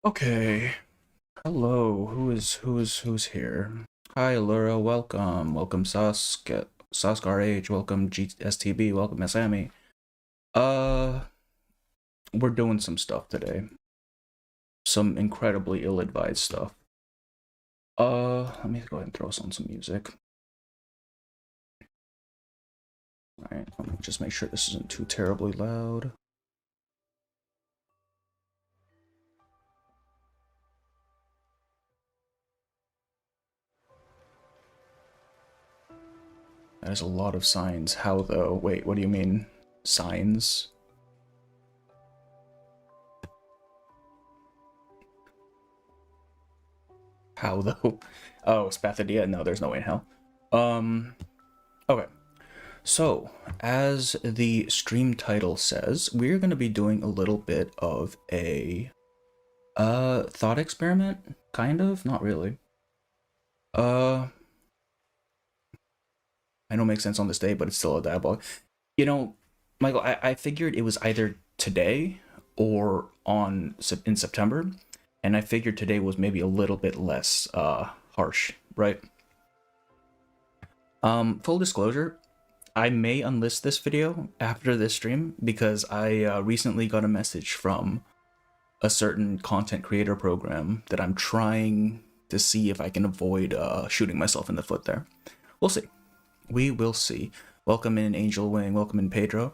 Okay. Hello. Who's here? Hi, Laura. Welcome. Welcome, Sask RH. Welcome, GSTB. Welcome, Masami. Uh, we're doing some stuff today. Some incredibly ill-advised stuff. Let me go ahead and throw on some music. Alright, let me just make sure this isn't too terribly loud. That is a lot of signs. How though? Wait, what do you mean? Signs? How though? Oh, Spathidia? No, there's no way in hell. Okay. So, as the stream title says, we're going to be doing a little bit of a thought experiment, kind of, not really. I know it makes sense on this day, but it's still a dialogue. You know, Michael, I figured it was either today or in September, and I figured today was maybe a little bit less harsh, right? Full disclosure, I may unlist this video after this stream because I recently got a message from a certain content creator program that I'm trying to see if I can avoid shooting myself in the foot there. We'll see. We will see. Welcome in Angel Wing, welcome in Pedro.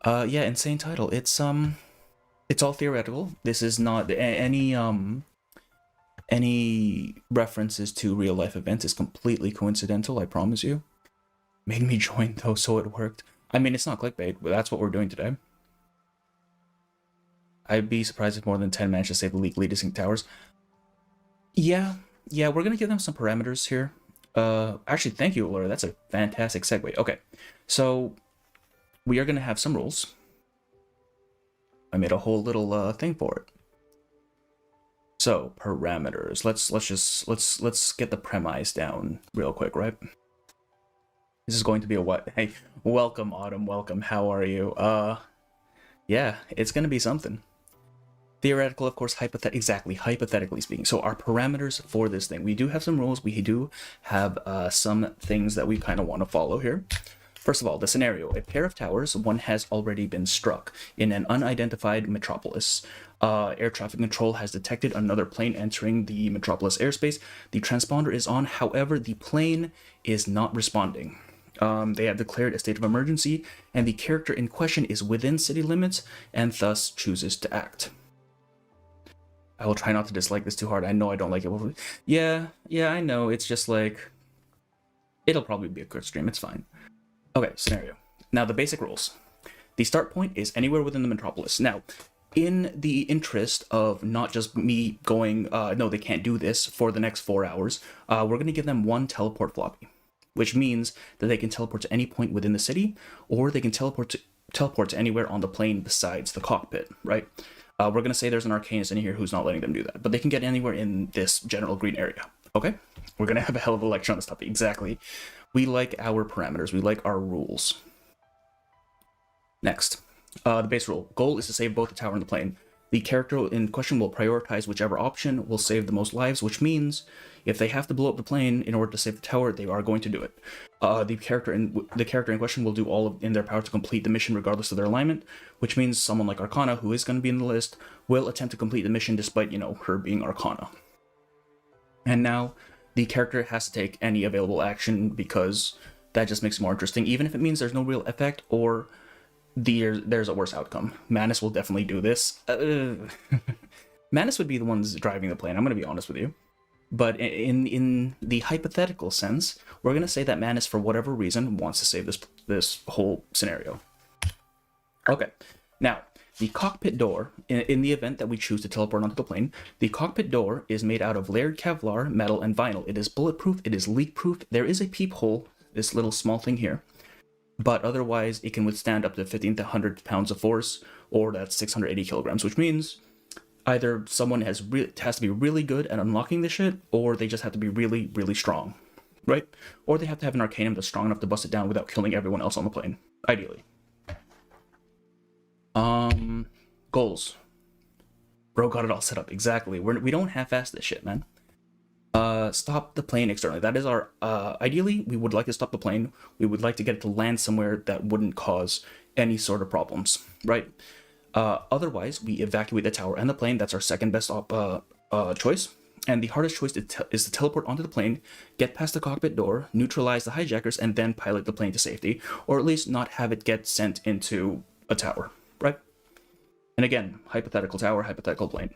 Yeah, insane title. It's all theoretical. This is not any references to real life events is completely coincidental, I promise you. Made me join though, so it worked. I mean, it's not clickbait, but that's what we're doing today. I'd be surprised if more than 10 managed to save the legally distinct towers. Yeah, we're gonna give them some parameters here. Actually, thank you, Laura. That's a fantastic segue. Okay, so we are gonna have some rules. I made a whole little thing for it. So parameters. Let's get the premise down real quick, right? This is going to be a what? Hey, welcome, Autumn. Welcome. How are you? Yeah, it's gonna be something. Theoretical, of course, hypothetically speaking. So our parameters for this thing, we do have some rules. We do have some things that we kind of want to follow here. First of all, the scenario. A pair of towers, one has already been struck in an unidentified metropolis. Air traffic control has detected another plane entering the metropolis airspace. The transponder is on, however, the plane is not responding. They have declared a state of emergency, and the character in question is within city limits and thus chooses to act. I will try not to dislike this too hard. I know I don't like it. Yeah, I know. It's just like, it'll probably be a good stream. It's fine. Okay, scenario. Now, the basic rules. The start point is anywhere within the metropolis. Now, in the interest of not just me going, no, they can't do this for the next 4 hours, we're going to give them one teleport floppy, which means that they can teleport to any point within the city, or they can teleport to anywhere on the plane besides the cockpit, right? We're going to say there's an Arcanist in here who's not letting them do that, but they can get anywhere in this general green area, okay? We're going to have a hell of a lecture on this topic, exactly. We like our parameters, we like our rules. Next, the base rule. Goal is to save both the tower and the plane. The character in question will prioritize whichever option will save the most lives, which means if they have to blow up the plane in order to save the tower, they are going to do it. The character in question will do all in their power to complete the mission regardless of their alignment, which means someone like Arcana, who is going to be in the list, will attempt to complete the mission despite, her being Arcana. And now, the character has to take any available action because that just makes it more interesting, even if it means there's no real effect or there's a worse outcome. Manus will definitely do this. Manus would be the ones driving the plane, I'm going to be honest with you. But in the hypothetical sense, we're going to say that Manus, for whatever reason, wants to save this whole scenario. Okay, now, the cockpit door, in the event that we choose to teleport onto the plane, the cockpit door is made out of layered Kevlar, metal, and vinyl. It is bulletproof, it is leak-proof, there is a peephole, this little small thing here, but otherwise it can withstand up to 1,500 pounds of force, or that's 680 kilograms, which means either someone has to be really good at unlocking this shit, or they just have to be really, really strong, right? Or they have to have an Arcanum that's strong enough to bust it down without killing everyone else on the plane, ideally. Goals. Bro got it all set up. Exactly. We don't half-ass this shit, man. Stop the plane externally. That is our, ideally, we would like to stop the plane. We would like to get it to land somewhere that wouldn't cause any sort of problems, right? Otherwise, we evacuate the tower and the plane. That's our second best choice. And the hardest choice is to teleport onto the plane, get past the cockpit door, neutralize the hijackers, and then pilot the plane to safety, or at least not have it get sent into a tower, right? And again, hypothetical tower, hypothetical plane.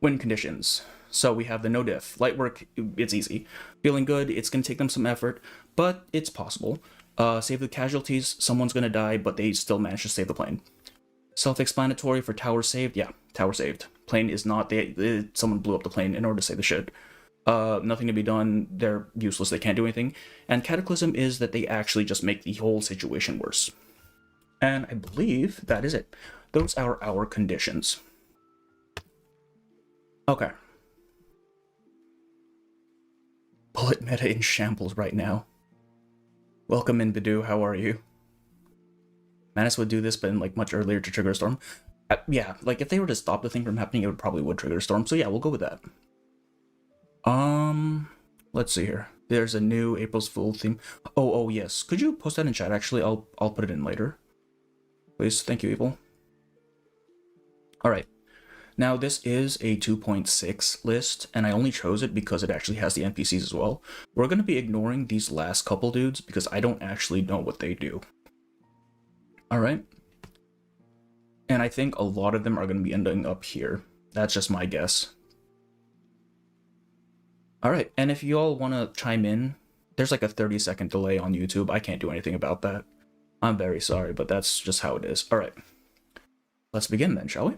Win conditions. So we have the no diff. Light work, it's easy. Feeling good, it's going to take them some effort, but it's possible. Save the casualties, someone's going to die, but they still manage to save the plane. Self-explanatory for tower saved, yeah, tower saved. Plane is not, someone blew up the plane in order to save the shit. Nothing to be done, they're useless, they can't do anything. And Cataclysm is that they actually just make the whole situation worse. And I believe that is it. Those are our conditions. Okay. Bullet meta in shambles right now. Welcome in, Bidoo, how are you? Manus would do this, but in, like, much earlier to trigger a storm. Yeah, like, if they were to stop the thing from happening, it probably would trigger a storm. So yeah, we'll go with that. Let's see here. There's a new April's Fool theme. Oh, yes. Could you post that in chat, actually? I'll put it in later. Please, thank you, April. Alright. Now, this is a 2.6 list, and I only chose it because it actually has the NPCs as well. We're going to be ignoring these last couple dudes because I don't actually know what they do. Alright. And I think a lot of them are going to be ending up here. That's just my guess. Alright, and if you all want to chime in, there's like a 30-second delay on YouTube. I can't do anything about that. I'm very sorry, but that's just how it is. Alright. Let's begin then, shall we?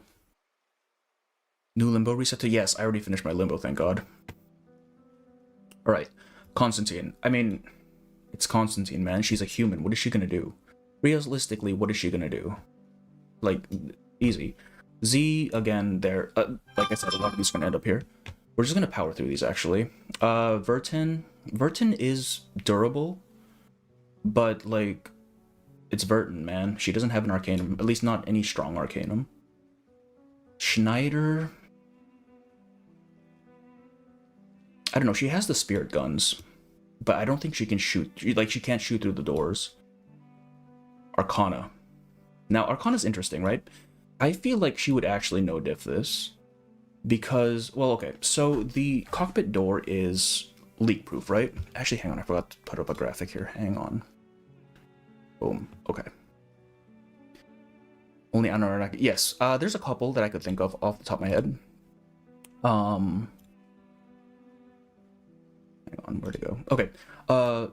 New Limbo reset to yes, I already finished my Limbo, thank God. Alright, Constantine. I mean, it's Constantine, man. She's a human. What is she gonna do? Realistically, what is she gonna do? Like, easy. Z, again, there. Like I said, a lot of these are gonna end up here. We're just gonna power through these, actually. Vertin. Vertin is durable, but, like, it's Vertin, man. She doesn't have an Arcanum, at least not any strong Arcanum. Schneider... I don't know, she has the spirit guns, but I don't think she can shoot, like, she can't shoot through the doors. Arcana. Now, Arcana's interesting, right? I feel like she would actually no-diff this, because, well, okay, so the cockpit door is leak-proof, right? Actually, hang on, I forgot to put up a graphic here, hang on. Boom, okay. Only on yes, there's a couple that I could think of off the top of my head. Hang on, where'd it go? Okay,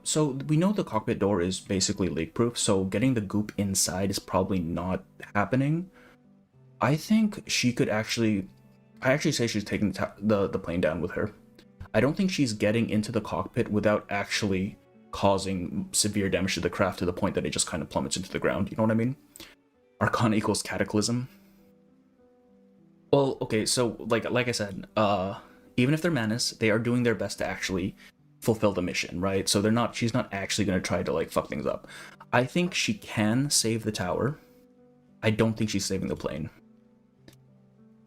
so we know the cockpit door is basically leak-proof, so getting the goop inside is probably not happening. I think she could actually... I actually say she's taking the plane down with her. I don't think she's getting into the cockpit without actually causing severe damage to the craft to the point that it just kind of plummets into the ground, you know what I mean? Arcana equals Cataclysm. Well, okay, so like I said, even if they're Manus, they are doing their best to actually fulfill the mission, right? So she's not actually going to try to, like, fuck things up. I think she can save the tower. I don't think she's saving the plane.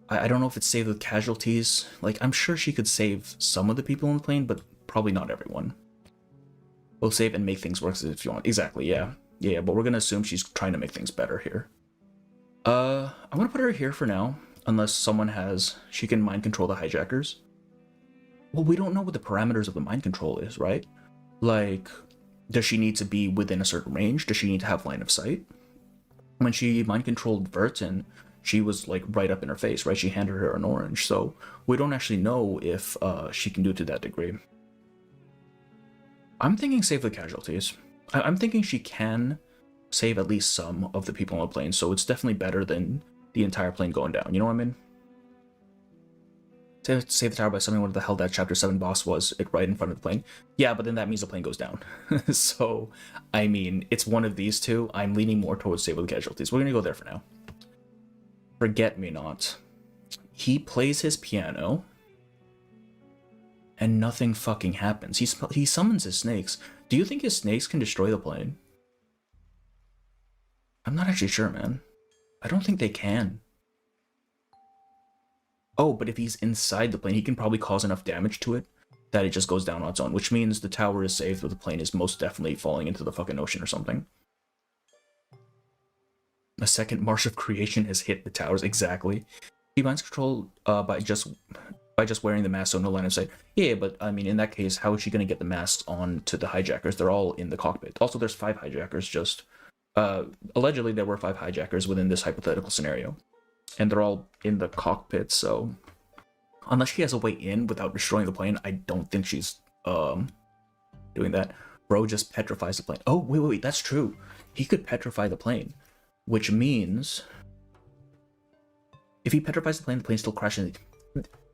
I don't know if it's save the casualties. Like, I'm sure she could save some of the people on the plane, but probably not everyone. We'll save and make things work if you want. Exactly, yeah. Yeah, but we're going to assume she's trying to make things better here. I'm going to put her here for now, unless someone she can mind control the hijackers. Well, we don't know what the parameters of the mind control is, right? Like, does she need to be within a certain range? Does she need to have line of sight? When she mind controlled Vertin, she was, like, right up in her face, right? She handed her an orange, so we don't actually know if she can do it to that degree. I'm thinking save the casualties. I'm thinking she can save at least some of the people on the plane, so it's definitely better than the entire plane going down, you know what I mean? Save the tower by something what the hell that chapter 7 boss was, it right in front of the plane. Yeah, but then that means the plane goes down. So, I mean, it's one of these two. I'm leaning more towards save with the casualties. We're gonna go there for now. Forget-me-not. He plays his piano, and nothing fucking happens. He summons his snakes. Do you think his snakes can destroy the plane? I'm not actually sure, man. I don't think they can. Oh, but if he's inside the plane, he can probably cause enough damage to it that it just goes down on its own, which means the tower is safe, but the plane is most definitely falling into the fucking ocean or something. A second March of Creation has hit the towers, exactly. He binds control by just wearing the mask, so no line of sight. Yeah, but I mean, in that case, how is she going to get the masks on to the hijackers? They're all in the cockpit. Also, there's 5 hijackers, just... allegedly, there were 5 hijackers within this hypothetical scenario. And they're all in the cockpit, so... Unless she has a way in without destroying the plane, I don't think she's doing that. Bro just petrifies the plane. Oh, wait, that's true. He could petrify the plane, which means if he petrifies the plane still crashes.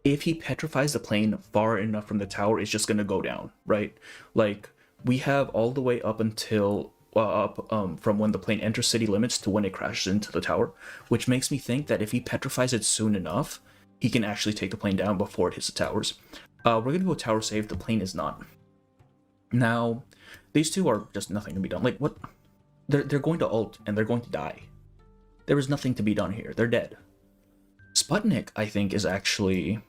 If he petrifies the plane far enough from the tower, it's just gonna go down, right? Like, we have all the way up until from when the plane enters city limits to when it crashes into the tower, which makes me think that if he petrifies it soon enough, he can actually take the plane down before it hits the towers. We're gonna go tower save. The plane is not. Now, these two are just nothing to be done. Like, what? They're going to ult and they're going to die. There is nothing to be done here. They're dead. Sputnik, I think, is actually...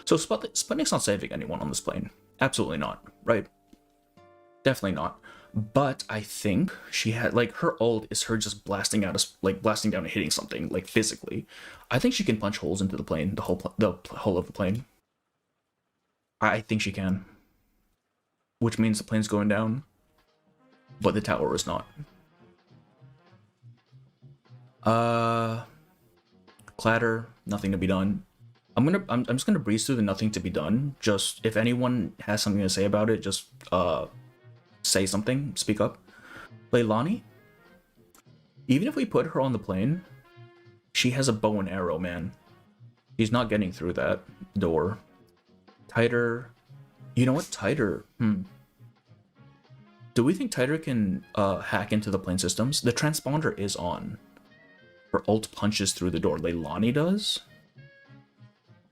So Sputnik's not saving anyone on this plane. Absolutely not, right? Definitely not. But I think she had, like, her ult is her just blasting down and hitting something, like, physically. I think she can punch holes into the plane, the whole of the plane. I think she can. Which means the plane's going down, but the tower is not. Clatter, nothing to be done. I'm just gonna breeze through the nothing to be done. Just if anyone has something to say about it, just say something, speak up. Leilani, even if we put her on the plane, she has a bow and arrow, man. She's not getting through that door. Titer, you know what, Titer? Do we think Titer can hack into the plane systems? The transponder is on. Her ult punches through the door. Leilani does?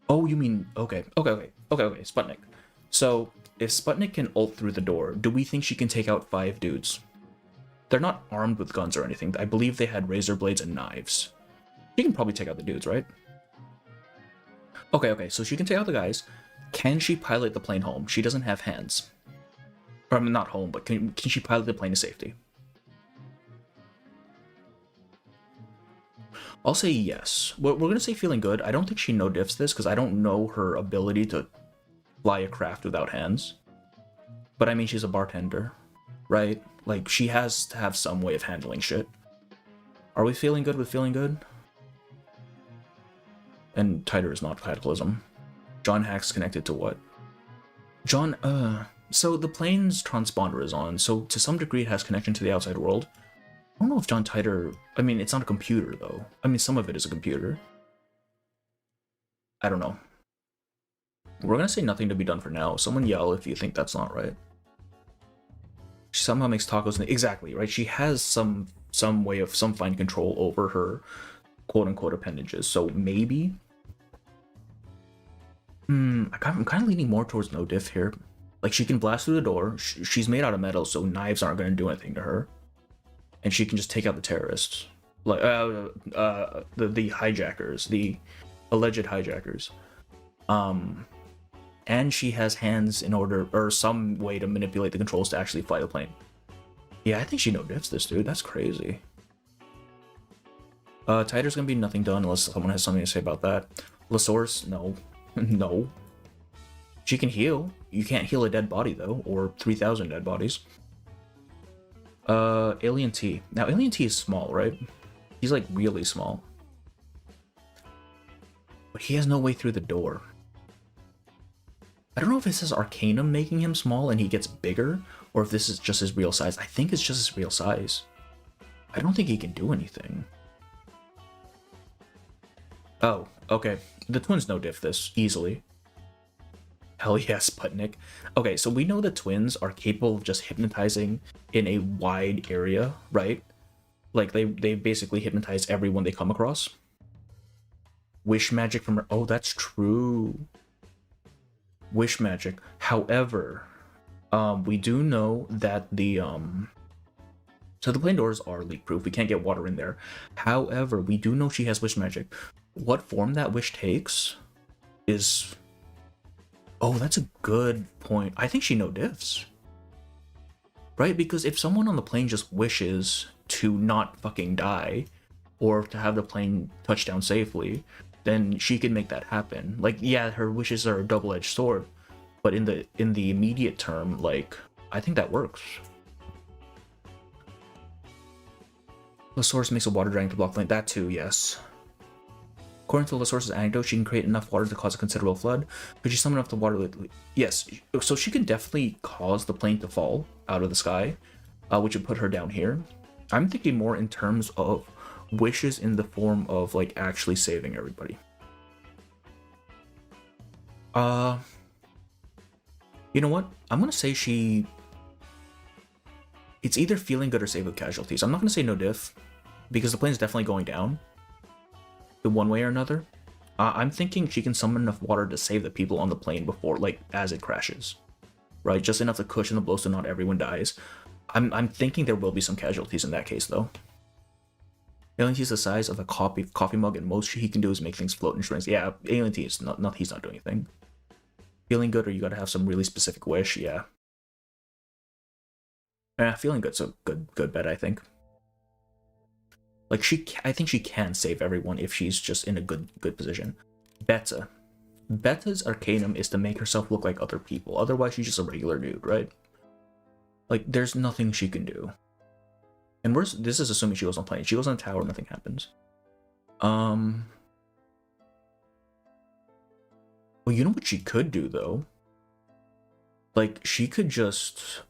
Oh, you mean... Okay, Sputnik. So, if Sputnik can ult through the door, do we think she can take out 5 dudes? They're not armed with guns or anything. I believe they had razor blades and knives. She can probably take out the dudes, right? Okay, so she can take out the guys. Can she pilot the plane home? She doesn't have hands. Or, I mean, not home, but can she pilot the plane to safety? I'll say yes. We're going to say feeling good. I don't think she no-diffs this, because I don't know her ability to fly a craft without hands. But I mean, she's a bartender, right? Like, she has to have some way of handling shit. Are we feeling good with feeling good? And Titer is not Cataclysm. John Hack's connected to what? John, so the plane's transponder is on, so to some degree it has connection to the outside world. I don't know if John Titer... I mean, it's not a computer, though. I mean, some of it is a computer. I don't know. We're gonna say nothing to be done for now. Someone yell if you think that's not right. She somehow makes tacos... Exactly, right? She has some way of some fine control over her quote-unquote appendages, so maybe... I'm kind of leaning more towards no diff here. Like, she can blast through the door. She's made out of metal, so knives aren't going to do anything to her. And she can just take out the terrorists. Like, the hijackers. The alleged hijackers. And she has hands in order, or some way to manipulate the controls to actually fly the plane. Yeah, I think she no-diffs this, dude. That's crazy. Titer's gonna be nothing done unless someone has something to say about that. Lasource, no. No. She can heal. You can't heal a dead body, though, or 3,000 dead bodies. Alien T. Now, Alien T is small, right? He's, like, really small. But he has no way through the door. I don't know if this is Arcanum making him small and he gets bigger, or if this is just his real size. I think it's just his real size. I don't think he can do anything. Oh, okay. The twins no-diff this, easily. Hell yes, Sputnik. Okay, so we know the twins are capable of just hypnotizing in a wide area, right? Like, they basically hypnotize everyone they come across. Wish magic from her... Oh, that's true. Wish magic. However, we do know that the... So the plane doors are leak proof. We can't get water in there. However, we do know she has wish magic. What form that wish takes is... Oh, that's a good point. I think she no diffs. Right? Because if someone on the plane just wishes to not fucking die, or to have the plane touch down safely, then she can make that happen. Like, yeah, her wishes are a double-edged sword, but in the immediate term, like, I think that works. The source makes a water dragon to block plane. That too, yes. According to the source's anecdote, she can create enough water to cause a considerable flood. Could she summon enough the water? Yes. So she can definitely cause the plane to fall out of the sky, which would put her down here. I'm thinking more in terms of wishes in the form of like actually saving everybody. You know what? I'm gonna say she... It's either feeling good or save with casualties. I'm not gonna say no diff, because the plane's definitely going down in one way or another. I'm thinking she can summon enough water to save the people on the plane before, like, as it crashes. Right? Just enough to cushion the blow so not everyone dies. I'm thinking there will be some casualties in that case, though. Alien Tea is the size of a coffee mug, and most he can do is make things float in strings. Yeah, Alien Tea is not he's not doing anything. Feeling good, or you gotta have some really specific wish, yeah. Feeling good's a good bet, I think. Like, I think she can save everyone if she's just in a good position. Beta. Beta's Arcanum is to make herself look like other people. Otherwise, she's just a regular dude, right? Like, there's nothing she can do. And this is assuming she goes on plane. She goes on a tower, nothing happens. Well, you know what she could do, though? Like, she could just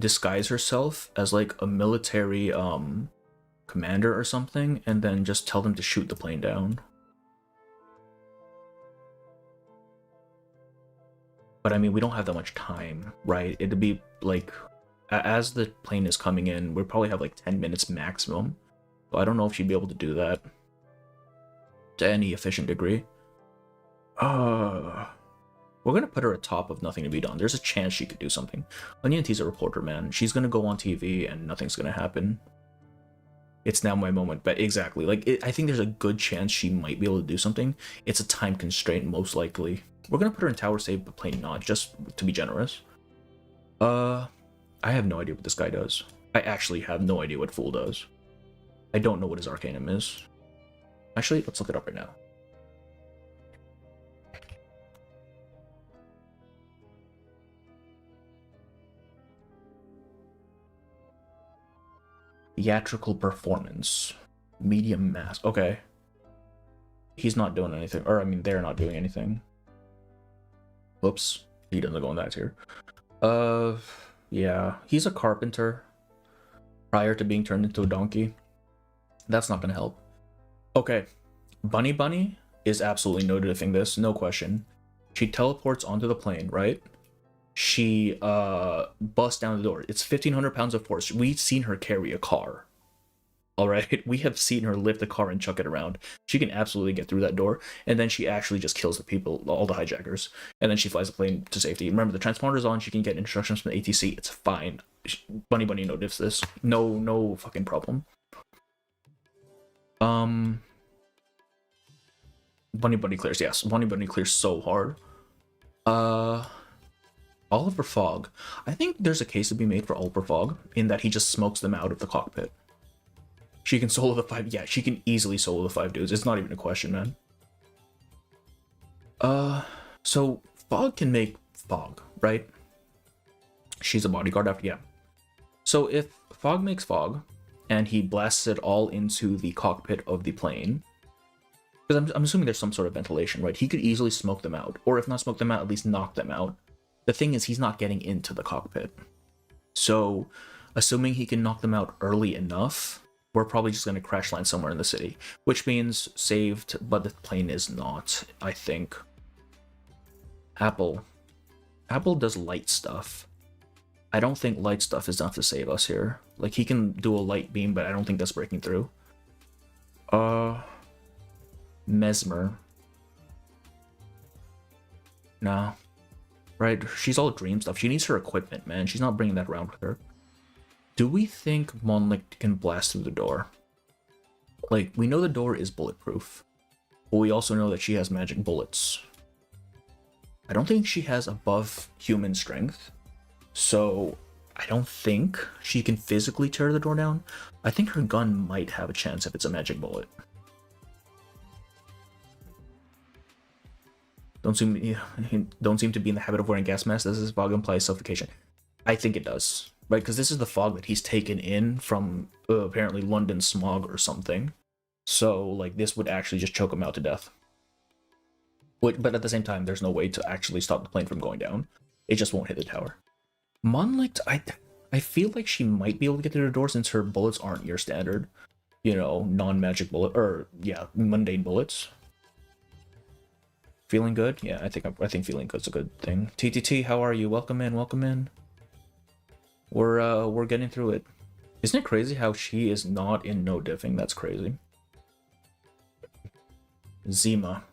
disguise herself as, like, a military, commander or something, and then just tell them to shoot the plane down. But, I mean, we don't have that much time, right? It'd be, like... As the plane is coming in, we'll probably have, like, 10 minutes maximum. So I don't know if she'd be able to do that to any efficient degree. We're gonna put her atop of nothing to be done. There's a chance she could do something. Onion T's a reporter, man. She's gonna go on TV and nothing's gonna happen. It's now my moment. But exactly, like, I think there's a good chance she might be able to do something. It's a time constraint, most likely. We're gonna put her in tower save, but plane not, just to be generous. I have no idea what this guy does. I actually have no idea what Fool does. I don't know what his Arcanum is. Actually, let's look it up right now. Theatrical performance. Medium mass. Okay. He's not doing anything. Or, I mean, they're not doing anything. Whoops. He doesn't go in that tier. Yeah. He's a carpenter. Prior to being turned into a donkey. That's not gonna help. Okay. Bunny Bunny is absolutely no diffing this. No question. She teleports onto the plane, right? She busts down the door. It's 1,500 pounds of force. We've seen her carry a car. All right, we have seen her lift a car and chuck it around. She can absolutely get through that door, and then she actually just kills the people, all the hijackers, and then she flies the plane to safety. Remember, the transponder's on. She can get instructions from the ATC. It's fine. Bunny Bunny no diffs this. No fucking problem. Bunny Bunny clears. Yes, Bunny Bunny clears so hard. Oliver Fogg. I think there's a case to be made for Oliver Fogg in that he just smokes them out of the cockpit. She can solo the 5. Yeah, she can easily solo the 5 dudes. It's not even a question, man. So Fogg can make Fogg, right? She's a bodyguard after, yeah. So if Fogg makes Fogg, and he blasts it all into the cockpit of the plane, because I'm assuming there's some sort of ventilation, right? He could easily smoke them out, or if not smoke them out, at least knock them out. The thing is, he's not getting into the cockpit. So, assuming he can knock them out early enough, we're probably just going to crash land somewhere in the city, which means saved, but the plane is not, I think. Apple does light stuff. I don't think light stuff is enough to save us here. Like, he can do a light beam, but I don't think that's breaking through. Mesmer. No. Right, she's all dream stuff. She needs her equipment, man. She's not bringing that around with her. Do we think Monlik can blast through the door? Like, we know the door is bulletproof, but we also know that she has magic bullets. I don't think she has above human strength, so I don't think she can physically tear the door down. I think her gun might have a chance if it's a magic bullet. Don't seem to be in the habit of wearing gas masks. Does this fog imply suffocation? I think it does, right? Because this is the fog that he's taken in from apparently London smog or something. So, like, this would actually just choke him out to death. But at the same time, there's no way to actually stop the plane from going down. It just won't hit the tower. Monlicht, I feel like she might be able to get through the door since her bullets aren't your standard, you know, non-magic bullet, or yeah, mundane bullets. Feeling good? Yeah, I think feeling good's a good thing. TTT, how are you? Welcome in, welcome in. We're getting through it. Isn't it crazy how she is not in no diffing? That's crazy. Zima.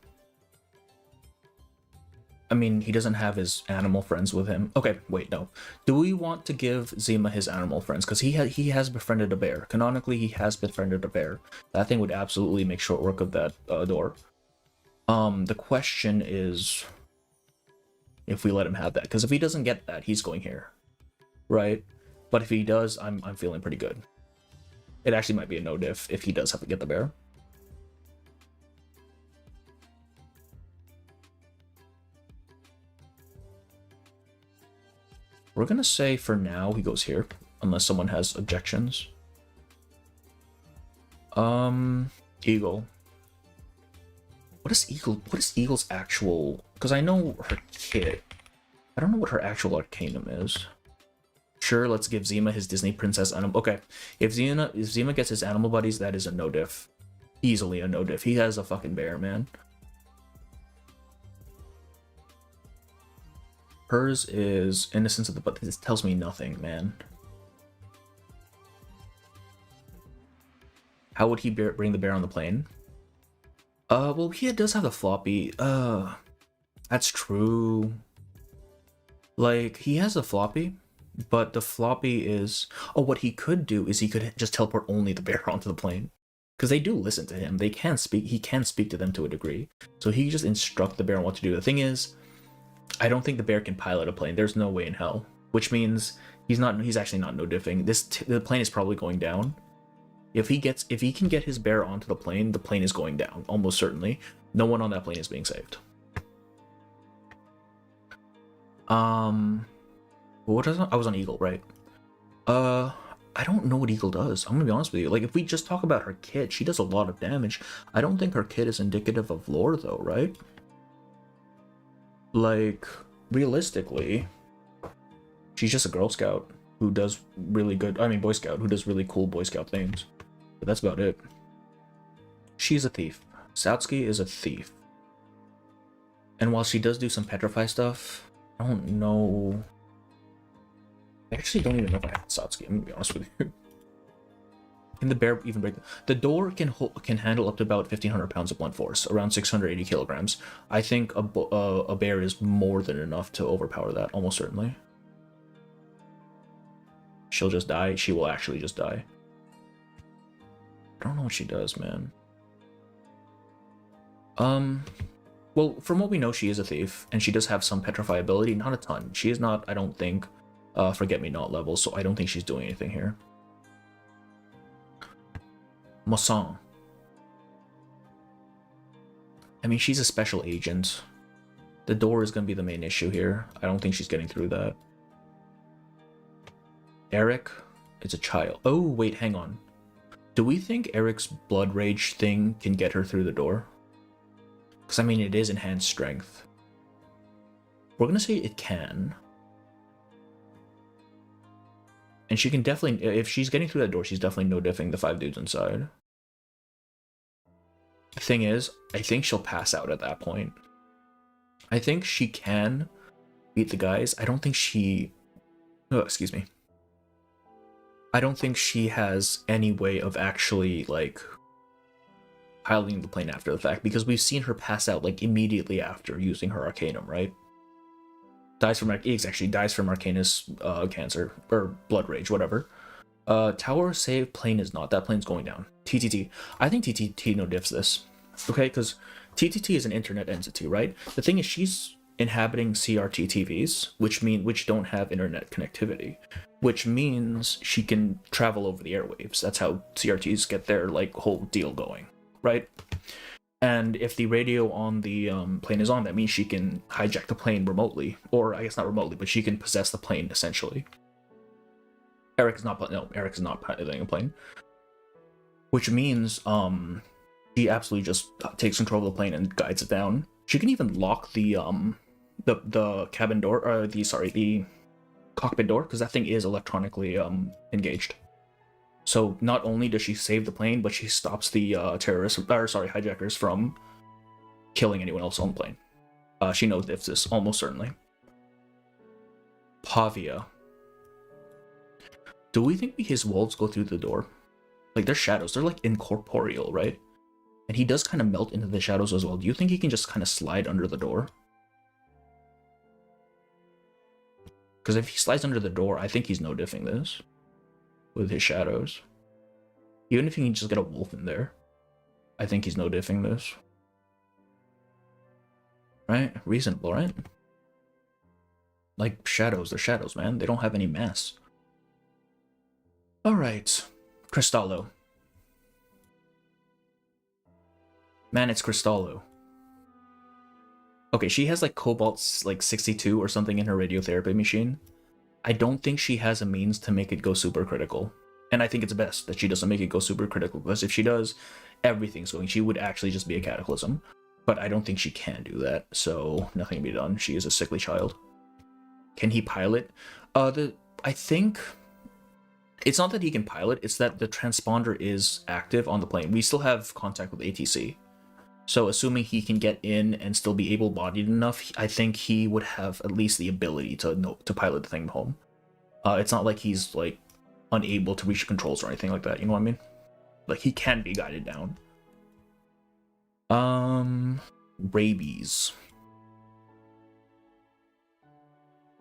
I mean, he doesn't have his animal friends with him. Okay, wait, no. Do we want to give Zima his animal friends? Because he has befriended a bear. Canonically, he has befriended a bear. That thing would absolutely make short work of that door. The question is if we let him have that. Because if he doesn't get that, he's going here. Right? But if he does, I'm feeling pretty good. It actually might be a no diff if he does have to get the bear. We're gonna say for now he goes here, unless someone has objections. Eagle. What is Eagle's actual? Because I know her kit. I don't know what her actual arcanum is. Sure, let's give Zima his Disney princess animal. Okay, if Zima gets his animal buddies, that is a no diff. Easily a no diff. He has a fucking bear, man. Hers is Innocence of the But this tells me nothing, man. How would he bring the bear on the plane? Well, he does have the floppy. That's true. Like, he has the floppy, but the floppy is... Oh, what he could do is he could just teleport only the bear onto the plane. Because they do listen to him. They can speak. He can speak to them to a degree. So he can just instruct the bear on what to do. The thing is, I don't think the bear can pilot a plane. There's no way in hell. Which means he's actually not no diffing. The plane is probably going down. If he can get his bear onto the plane is going down, almost certainly. No one on that plane is being saved. What was I was on Eagle, right? I don't know what Eagle does. I'm gonna be honest with you. Like, if we just talk about her kit, she does a lot of damage. I don't think her kit is indicative of lore, though, right? Like, realistically, she's just a Girl Scout who does really good. I mean, Boy Scout who does really cool Boy Scout things. But that's about it. She's a thief. Satsuki is a thief. And while she does do some petrify stuff, I don't know. I actually don't even know if I have Satsuki. I'm gonna be honest with you. Can the bear even break the door? Can handle up to about 1,500 pounds of blunt force, around 680 kilograms. I think a bear is more than enough to overpower that, almost certainly. She'll just die. She will actually just die. I don't know what she does, man. Well, from what we know, she is a thief, and she does have some petrify ability, not a ton. She is not, I don't think, Forget-Me-Not level, so I don't think she's doing anything here. Mosang. I mean, she's a special agent. The door is going to be the main issue here. I don't think she's getting through that. Eric, it's a child. Oh, wait, hang on. Do we think Eric's blood rage thing can get her through the door? Because, I mean, it is enhanced strength. We're going to say it can. And she can definitely, if she's getting through that door, she's definitely no diffing the 5 dudes inside. The thing is, I think she'll pass out at that point. I think she can beat the guys. I don't think she... Oh, excuse me. I don't think she has any way of actually, like, piloting the plane after the fact, because we've seen her pass out, like, immediately after using her Arcanum, right? Dies from Arcanus cancer, or blood rage, whatever. Tower save plane is not. That plane's going down. TTT. I think TTT no diffs this. Okay, because TTT is an internet entity, right? The thing is, she's inhabiting CRT TVs, which don't have internet connectivity, which means she can travel over the airwaves. That's how CRTs get their like whole deal going, right? And if the radio on the plane is on, that means she can hijack the plane remotely, or I guess not remotely, but she can possess the plane essentially. Eric is not piloting a plane, which means she absolutely just takes control of the plane and guides it down. She can even lock the cabin door, or the cockpit door, because that thing is electronically engaged. So not only does she save the plane, but she stops the hijackers from killing anyone else on the plane. She knows this almost certainly. Pavia. Do we think his wolves go through the door? Like, they're shadows. They're, like, incorporeal, right? And he does kind of melt into the shadows as well. Do you think he can just kind of slide under the door? Because if he slides under the door, I think he's no diffing this. With his shadows. Even if he can just get a wolf in there, I think he's no diffing this. Right? Reasonable, right? Like, shadows. They're shadows, man. They don't have any mass. Alright, Cristallo. Man, it's Cristallo. Okay, she has like Cobalt like 62 or something in her radiotherapy machine. I don't think she has a means to make it go super critical. And I think it's best that she doesn't make it go super critical, because if she does, everything's going. She would actually just be a cataclysm. But I don't think she can do that, so nothing can be done. She is a sickly child. Can he pilot? I think... It's not that he can pilot, it's that the transponder is active on the plane. We still have contact with ATC. So assuming he can get in and still be able-bodied enough, I think he would have at least the ability to pilot the thing home. It's not like he's, like, unable to reach controls or anything like that, you know what I mean? Like, he can be guided down. Rabies.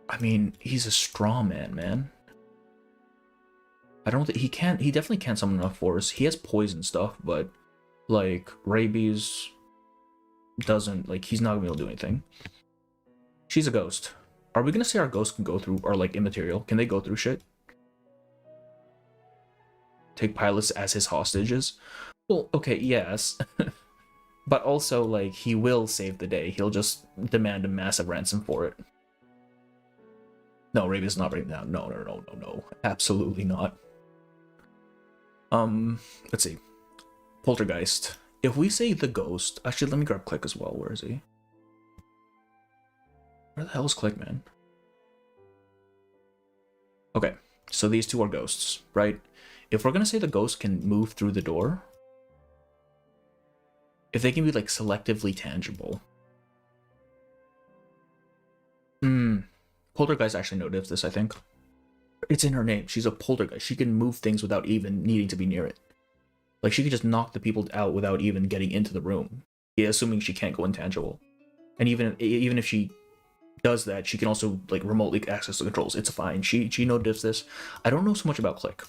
I mean, he's a straw man. I don't think he definitely can't summon enough force. He has poison stuff, but like Rabies doesn't, like, he's not gonna be able to do anything. She's a ghost. Are we gonna say our ghosts can go through, or like immaterial? Can they go through shit? Take pilots as his hostages? Well, okay, yes. But also, like, he will save the day. He'll just demand a massive ransom for it. No, Rabies is not bringing down. No. Absolutely not. Let's see. Poltergeist. If we say the ghost... Actually, let me grab Click as well. Where is he? Where the hell is Click, man? Okay, so these two are ghosts, right? If we're gonna say the ghost can move through the door... If they can be, like, selectively tangible... Poltergeist actually noticed this, I think. It's in her name. She's a poltergeist. She can move things without even needing to be near it. Like, she could just knock the people out without even getting into the room. Yeah, assuming she can't go intangible. And even if she does that, she can also, like, remotely access the controls. It's fine. She noticed this. I don't know so much about Click.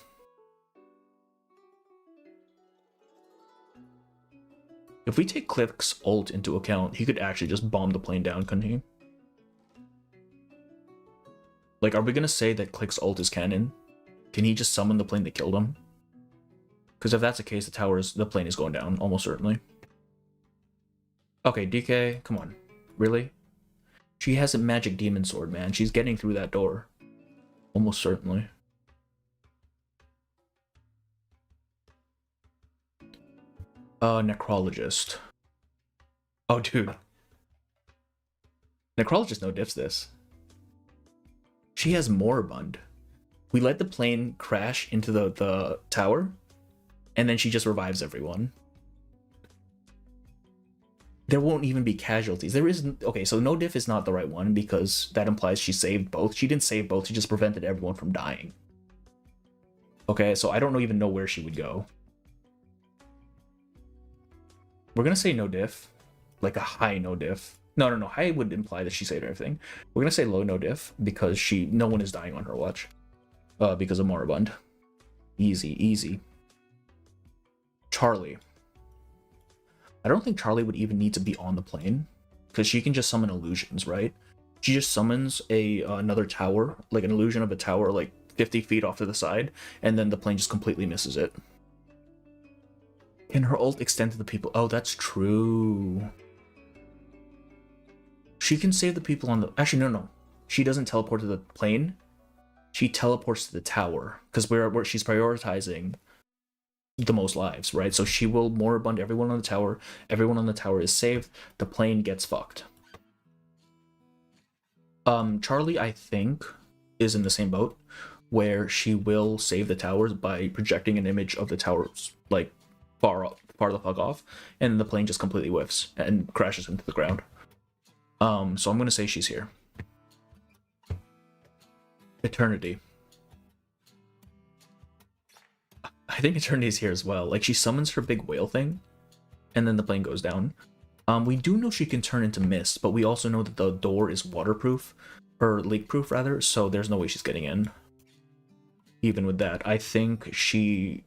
If we take Click's ult into account, he could actually just bomb the plane down, couldn't he? Like, are we gonna say that Click's ult is canon? Can he just summon the plane that killed him? Because if that's the case, the plane is going down, almost certainly. Okay, DK, come on. Really? She has a magic demon sword, man. She's getting through that door. Almost certainly. Necrologist. Oh, dude. Necrologist no diffs this. She has Moribund. We let the plane crash into the tower, and then she just revives everyone. There won't even be casualties. There isn't... Okay, so no diff is not the right one, because that implies she saved both. She didn't save both, she just prevented everyone from dying. Okay, so I don't even know where she would go. We're gonna say no diff. Like a high no diff. No. High would imply that she saved everything. We're gonna say low no diff because no one is dying on her watch. Because of Moribund. Easy, easy. Charlie. I don't think Charlie would even need to be on the plane, because she can just summon illusions, right? She just summons another tower, like an illusion of a tower, like 50 feet off to the side, and then the plane just completely misses it. Can her ult extend to the people? Oh, that's true. She can save the people on the... Actually, no. She doesn't teleport to the plane. She teleports to the tower, because she's prioritizing the most lives, right? So she will moribund everyone on the tower. Everyone on the tower is saved. The plane gets fucked. Charlie, I think, is in the same boat, where she will save the towers by projecting an image of the towers, like, far the fuck off, and the plane just completely whiffs and crashes into the ground. So I'm gonna say she's here. Eternity. I think Eternity's here as well. Like, she summons her big whale thing, and then the plane goes down. We do know she can turn into mist, but we also know that the door is waterproof, or leak-proof rather, so there's no way she's getting in. Even with that, I think she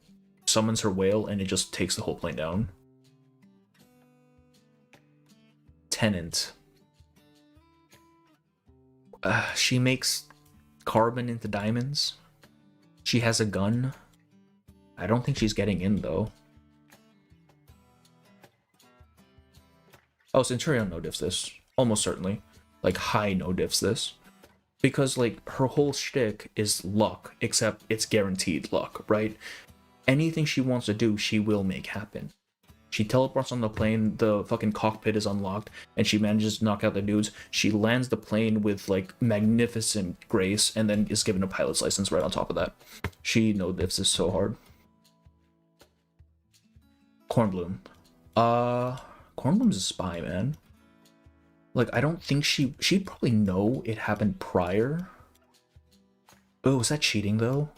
summons her whale and it just takes the whole plane down. Tenant. She makes carbon into diamonds. She has a gun. I don't think she's getting in, though. Oh, Centurion no-diffs this. Almost certainly. Like, high no-diffs this. Because, like, her whole shtick is luck, except it's guaranteed luck, right? Anything she wants to do, she will make happen. She teleports on the plane, the fucking cockpit is unlocked, and she manages to knock out the dudes. She lands the plane with, like, magnificent grace, and then is given a pilot's license right on top of that. She no-diffs this so hard. Kornbloom. Kornbloom's a spy, man. Like, I don't think she'd probably know it happened prior. Oh, is that cheating, though?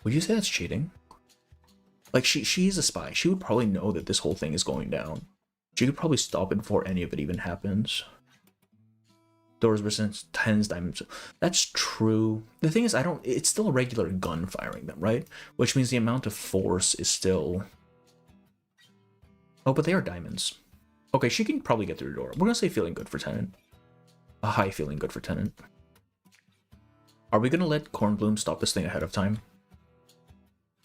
Would you say that's cheating? Like, she's a spy. She would probably know that this whole thing is going down. She could probably stop it before any of it even happens. Doors resistance 10s diamonds. That's true. The thing is, it's still a regular gun firing them, right? Which means the amount of force is still... Oh, but they are diamonds. Okay, she can probably get through the door. We're gonna say feeling good for Tenant. A high feeling good for Tenant. Are we gonna let Kornbloom stop this thing ahead of time?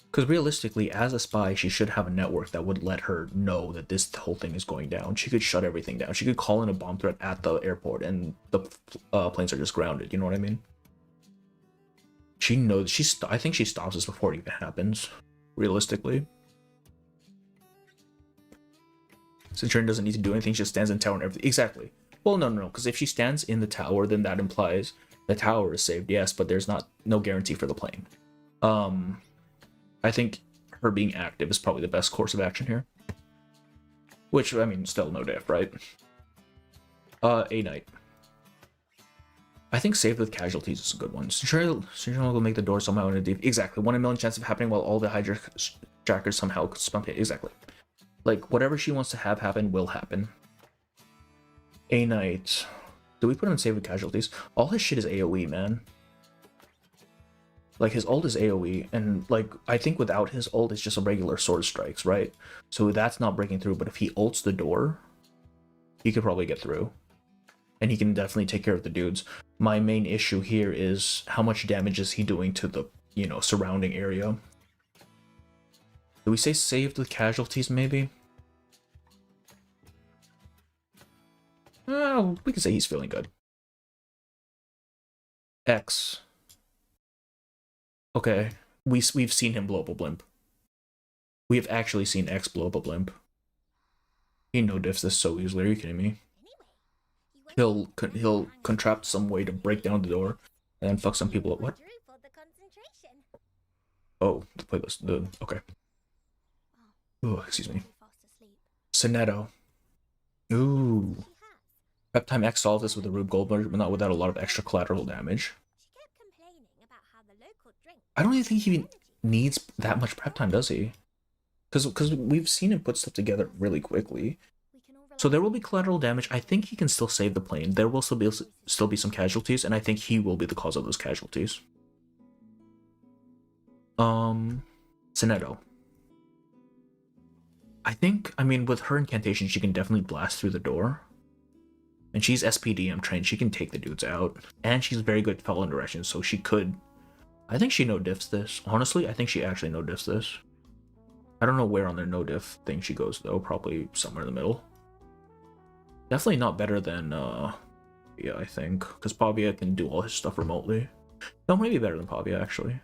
Because realistically, as a spy, she should have a network that would let her know that this whole thing is going down. She could shut everything down. She could call in a bomb threat at the airport and the planes are just grounded. You know what I mean? She knows. I think she stops this before it even happens, realistically. Centurion doesn't need to do anything. She just stands in the tower and everything. Exactly. Well, no, because if she stands in the tower, then that implies the tower is saved, yes, but there's no guarantee for the plane. I think her being active is probably the best course of action here. Which, I mean, still no diff, right? A Knight. I think saved with casualties is a good one. Centurion will make the door somehow in a deep... Exactly. 1 in a million chance of happening while all the hijackers somehow spump it. Exactly. Like, whatever she wants to have happen will happen. A Knight. Do we put him in save with casualties? All his shit is AoE, man. Like, his ult is AoE, and, like, I think without his ult, it's just a regular sword strikes, right? So that's not breaking through, but if he ults the door, he could probably get through. And he can definitely take care of the dudes. My main issue here is how much damage is he doing to the, you know, surrounding area. Do we say saved with casualties, maybe? We can say he's feeling good. X. Okay, we've seen him blow up a blimp. We have actually seen X blow up a blimp. He no-diffs this so easily, are you kidding me? He'll contract some way to break down the door and then fuck some people up. What? Oh, the playlist. Okay. Oh, excuse me. Sonetto. Ooh. Prep time X solves this with a Rube Goldberg, but not without a lot of extra collateral damage. I don't even think he needs that much prep time, does he? Because we've seen him put stuff together really quickly. So there will be collateral damage. I think he can still save the plane. There will still be some casualties, and I think he will be the cause of those casualties. Sinetto. I mean, with her incantation, she can definitely blast through the door. And she's SPDM trained, she can take the dudes out. And she's very good at following directions, so she could... I think she no-diffs this. Honestly, I think she actually no-diffs this. I don't know where on their no-diff thing she goes, though. Probably somewhere in the middle. Definitely not better than, yeah, I think. Because Pavia can do all his stuff remotely. No, maybe better than Pavia, actually.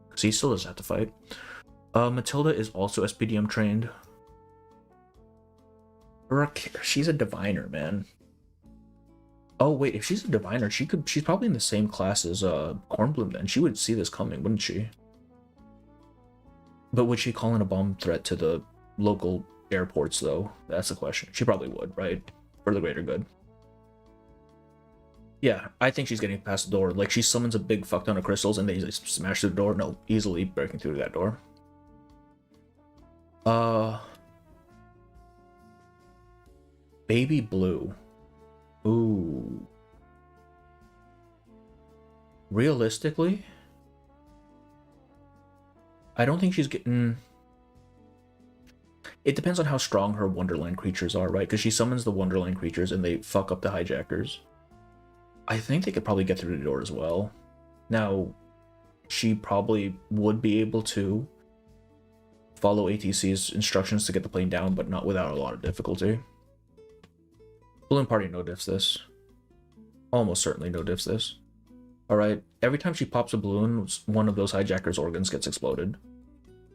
Because he still doesn't have to fight. Matilda is also SPDM trained. She's a diviner, man. Oh wait, if she's a diviner, she's probably in the same class as Kornbloom then. She would see this coming, wouldn't she? But would she call in a bomb threat to the local airports though? That's the question. She probably would, right? For the greater good. Yeah, I think she's getting past the door. Like, she summons a big fuck ton of crystals and they smash through the door. No, easily breaking through that door. Baby Blue. Ooh. Realistically, I don't think she's getting... It depends on how strong her Wonderland creatures are, right? Because she summons the Wonderland creatures and they fuck up the hijackers. I think they could probably get through the door as well. Now, she probably would be able to follow ATC's instructions to get the plane down, but not without a lot of difficulty. Balloon Party no-diffs this. Almost certainly no-diffs this. Alright, every time she pops a balloon, one of those hijackers' organs gets exploded.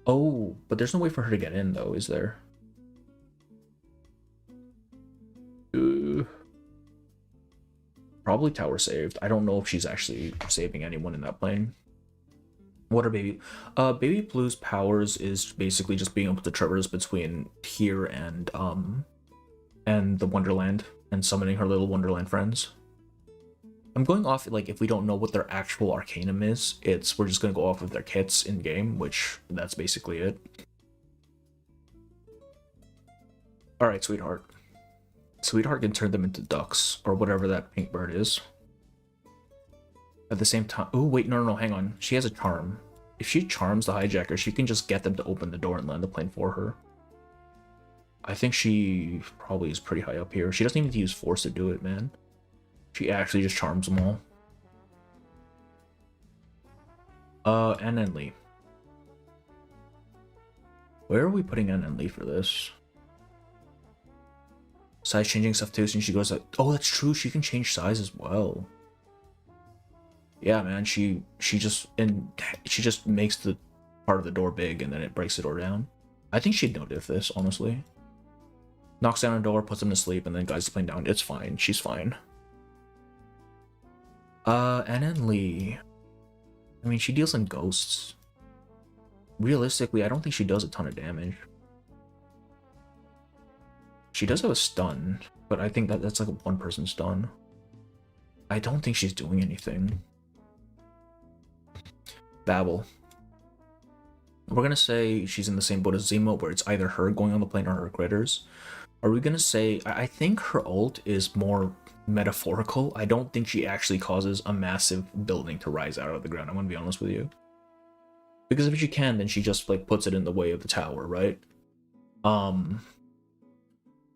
Oh, but there's no way for her to get in, though, is there? Probably tower saved. I don't know if she's actually saving anyone in that plane. What are Baby... Baby Blue's powers is basically just being able to traverse between here and the Wonderland, and summoning her little Wonderland friends. I'm going off, like, if we don't know what their actual Arcanum is, we're just gonna go off of their kits in-game, which, that's basically it. Alright, Sweetheart. Sweetheart can turn them into ducks, or whatever that pink bird is. At the same time... Oh, wait, no, hang on. She has a charm. If she charms the hijacker, she can just get them to open the door and land the plane for her. I think she probably is pretty high up here. She doesn't even need to use force to do it, man. She actually just charms them all. N Lee. Where are we putting N Lee for this? Size changing stuff too, since she goes like, oh, that's true, she can change size as well. Yeah, man, she just makes the part of the door big and then it breaks the door down. I think she'd no-diff this, honestly. Knocks down a door, puts them to sleep, and then guides the plane down. It's fine. She's fine. N Lee. I mean, she deals in ghosts. Realistically, I don't think she does a ton of damage. She does have a stun, but I think that's like a one-person stun. I don't think she's doing anything. Babel. We're gonna say she's in the same boat as Zemo, where it's either her going on the plane or her critters. Are we gonna say... I think her ult is more metaphorical. I don't think she actually causes a massive building to rise out of the ground. I'm gonna be honest with you. Because if she can, then she just, like, puts it in the way of the tower, right?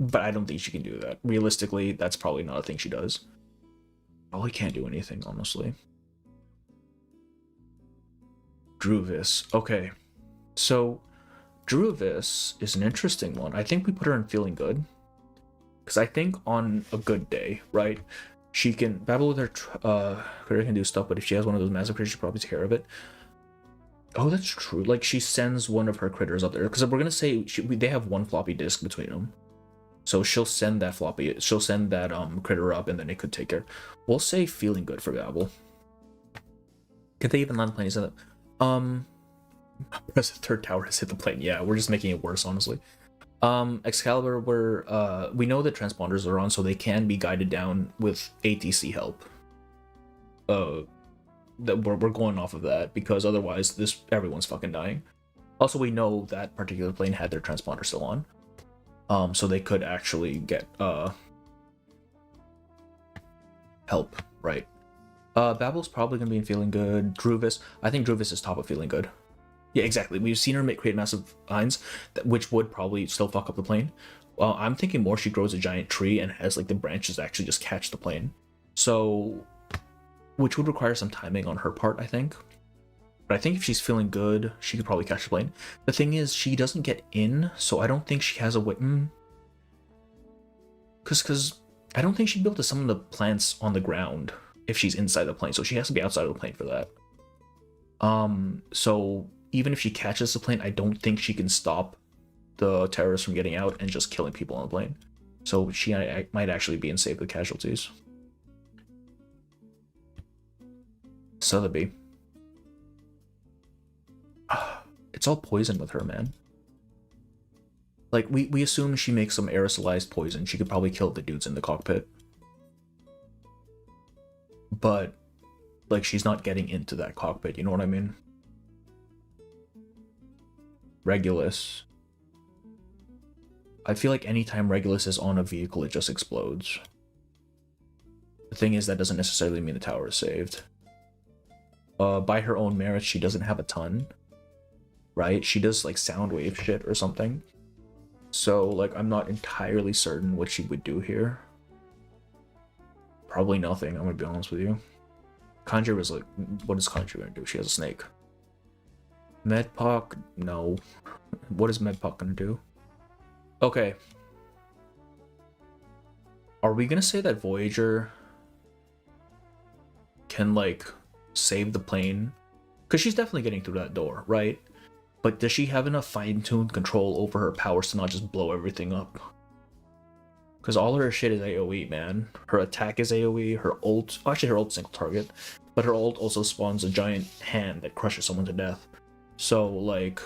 But I don't think she can do that. Realistically, that's probably not a thing she does. Probably can't do anything, honestly. Druvis. Okay. So, Druvis is an interesting one. I think we put her in Feeling Good. Because I think on a good day, right, she can babble with her critter can do stuff, but if she has one of those massive critters, she probably take care of it. Oh, that's true. Like, she sends one of her critters up there. Because we're going to say they have one floppy disk between them. So she'll send that critter up, and then it could take care. We'll say Feeling Good for Babel. Could they even land the plane? Is that... Press the third tower has hit the plane. Yeah, we're just making it worse, honestly. Excalibur, we know that transponders are on, so they can be guided down with ATC help. That we're going off of that, because otherwise everyone's fucking dying. Also, we know that particular plane had their transponder still on. So they could actually get help, right? Babel's probably gonna be feeling good. Druvis, I think Druvis is top of feeling good. Yeah, exactly. We've seen her create massive vines, which would probably still fuck up the plane. Well, I'm thinking more she grows a giant tree and has like the branches actually just catch the plane. So, which would require some timing on her part, I think. But I think if she's feeling good, she could probably catch the plane. The thing is, she doesn't get in, so I don't think she has a Witten. Because I don't think she'd be able to summon the plants on the ground if she's inside the plane, so she has to be outside of the plane for that. So even if she catches the plane, I don't think she can stop the terrorists from getting out and just killing people on the plane. So she might actually be in safe with casualties. Sotheby. It's all poison with her, man. Like, we assume she makes some aerosolized poison. She could probably kill the dudes in the cockpit. But, like, she's not getting into that cockpit, you know what I mean? Regulus. I feel like anytime Regulus is on a vehicle, it just explodes. The thing is, that doesn't necessarily mean the tower is saved. By her own merits, she doesn't have a ton. Right? She does, like, sound wave shit or something. So, like, I'm not entirely certain what she would do here. Probably nothing, I'm gonna be honest with you. Conjure was like, what is Conjure gonna do? She has a snake. Medpoc, no. What is Medpoc gonna do? Okay. Are we gonna say that Voyager can, like, save the plane? Because she's definitely getting through that door, right? But does she have enough fine-tuned control over her powers to not just blow everything up? Because all her shit is AoE, man. Her attack is AoE, her ult... Oh, actually, her ult's single target. But her ult also spawns a giant hand that crushes someone to death. So, like...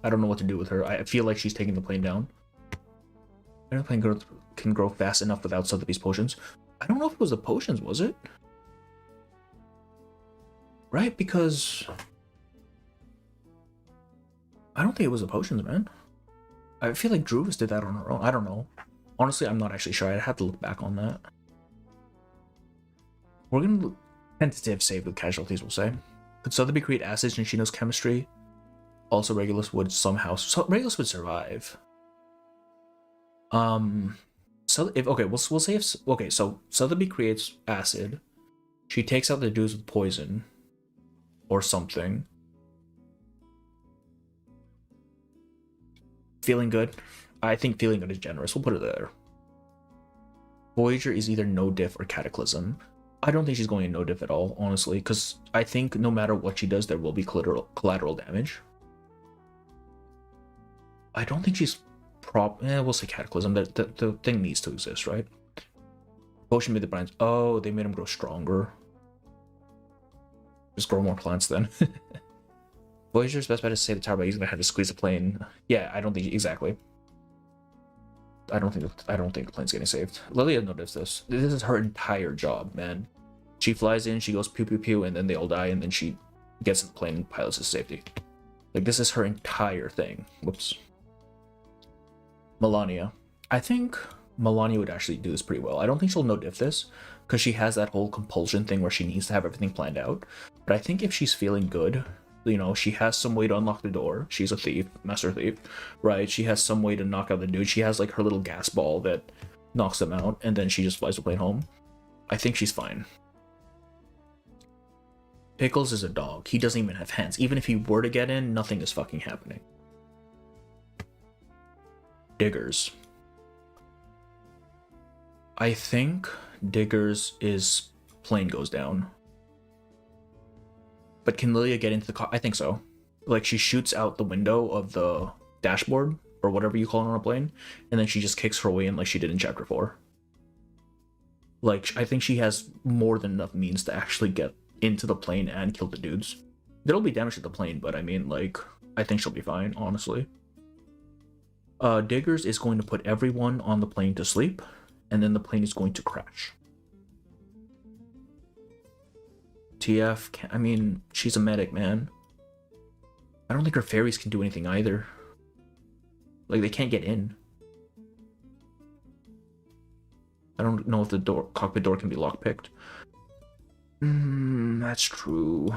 I don't know what to do with her. I feel like she's taking the plane down. I don't think the plane can grow fast enough without Sotheby's potions. I don't know if it was the potions, was it? Right, because... I don't think it was the potions, man. I feel like Druvis did that on her own. I don't know. Honestly, I'm not actually sure. I'd have to look back on that. We're gonna tentative save with casualties, we'll say. Could Sotheby create acids and she knows chemistry? Also, Regulus would somehow... So Regulus would survive. So if... Okay, we'll say if... Okay, so Sotheby creates acid. She takes out the dudes with poison. Or something. Feeling good? I think feeling good is generous. We'll put it there. Voyager is either no diff or Cataclysm. I don't think she's going in no diff at all, honestly, because I think no matter what she does, there will be collateral damage. I don't think she's we'll say Cataclysm. The thing needs to exist, right? Potion made the brands. Oh, they made him grow stronger. Just grow more plants then. Voyager's best bet is to save the tower by using the head to squeeze the plane. Yeah, I don't think exactly. I don't think the plane's getting saved. Lilia noticed this. This is her entire job, man. She flies in, she goes pew pew pew, and then they all die, and then she gets in the plane and pilots to safety. Like, this is her entire thing. Whoops. Melania. I think Melania would actually do this pretty well. I don't think she'll no diff this, because she has that whole compulsion thing where she needs to have everything planned out. But I think if she's feeling good, you know, she has some way to unlock the door. She's a thief, master thief, right? She has some way to knock out the dude. She has like her little gas ball that knocks them out, and then she just flies the plane home. I think she's fine. Pickles is a dog. He doesn't even have hands. Even if he were to get in, nothing is fucking happening. Diggers. I think Diggers is plane goes down. But can Lilia get into the car? I think so. Like, she shoots out the window of the dashboard, or whatever you call it on a plane, and then she just kicks her way in like she did in Chapter 4. Like, I think she has more than enough means to actually get into the plane and kill the dudes. There'll be damage to the plane, but I mean, like, I think she'll be fine, honestly. Diggers is going to put everyone on the plane to sleep, and then the plane is going to crash. TF, I mean, she's a medic, man. I don't think her fairies can do anything either. Like, they can't get in. I don't know if the cockpit door can be lockpicked. That's true.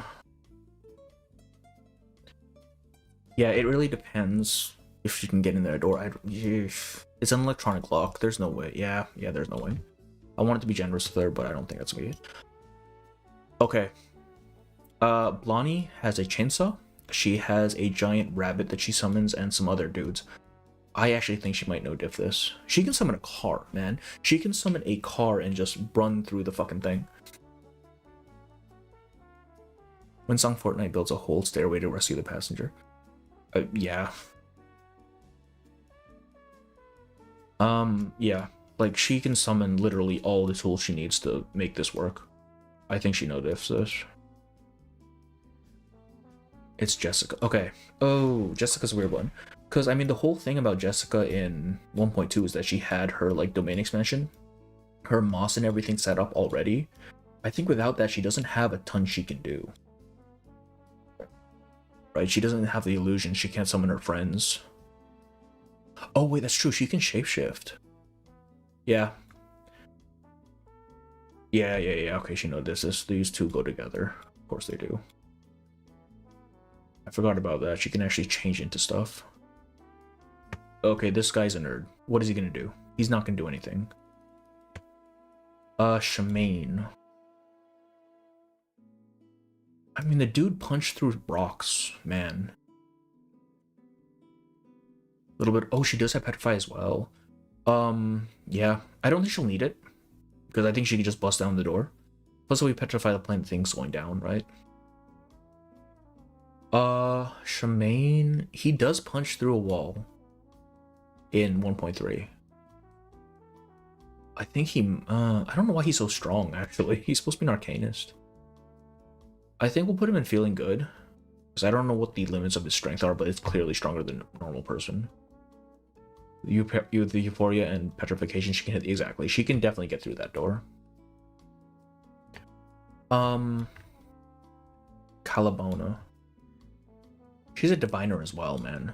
Yeah, it really depends if she can get in that door. It's an electronic lock. There's no way. Yeah, there's no way. I wanted to be generous with her, but I don't think that's gonna be it. Okay. Blondie has a chainsaw. She has a giant rabbit that she summons and some other dudes. I actually think she might no diff this. She can summon a car, man. She can summon a car and just run through the fucking thing. When Song Fortnite builds a whole stairway to rescue the passenger. Yeah. Yeah. Like, she can summon literally all the tools she needs to make this work. I think she no diffs this. It's Jessica. Okay. Oh, Jessica's a weird one. Because, I mean, the whole thing about Jessica in 1.2 is that she had her, like, domain expansion. Her moss and everything set up already. I think without that, she doesn't have a ton she can do. Right? She doesn't have the illusion. She can't summon her friends. Oh, wait, that's true. She can shapeshift. Yeah. Yeah. Okay, she knows this. These two go together. Of course they do. I forgot about that. She can actually change into stuff. Okay, this guy's a nerd. What is he gonna do? He's not gonna do anything. Shemaine. I mean, the dude punched through rocks, man. A little bit. Oh, she does have Petrify as well. Yeah. I don't think she'll need it. Because I think she can just bust down the door. Plus, we petrify the plane, things going down, right? Shemaine. He does punch through a wall. In 1.3. I think he, I don't know why he's so strong, actually. He's supposed to be an Arcanist. I think we'll put him in feeling good. Because I don't know what the limits of his strength are, but it's clearly stronger than a normal person. You the Euphoria and Petrification, she can hit, exactly. She can definitely get through that door. Calabona. She's a diviner as well, man.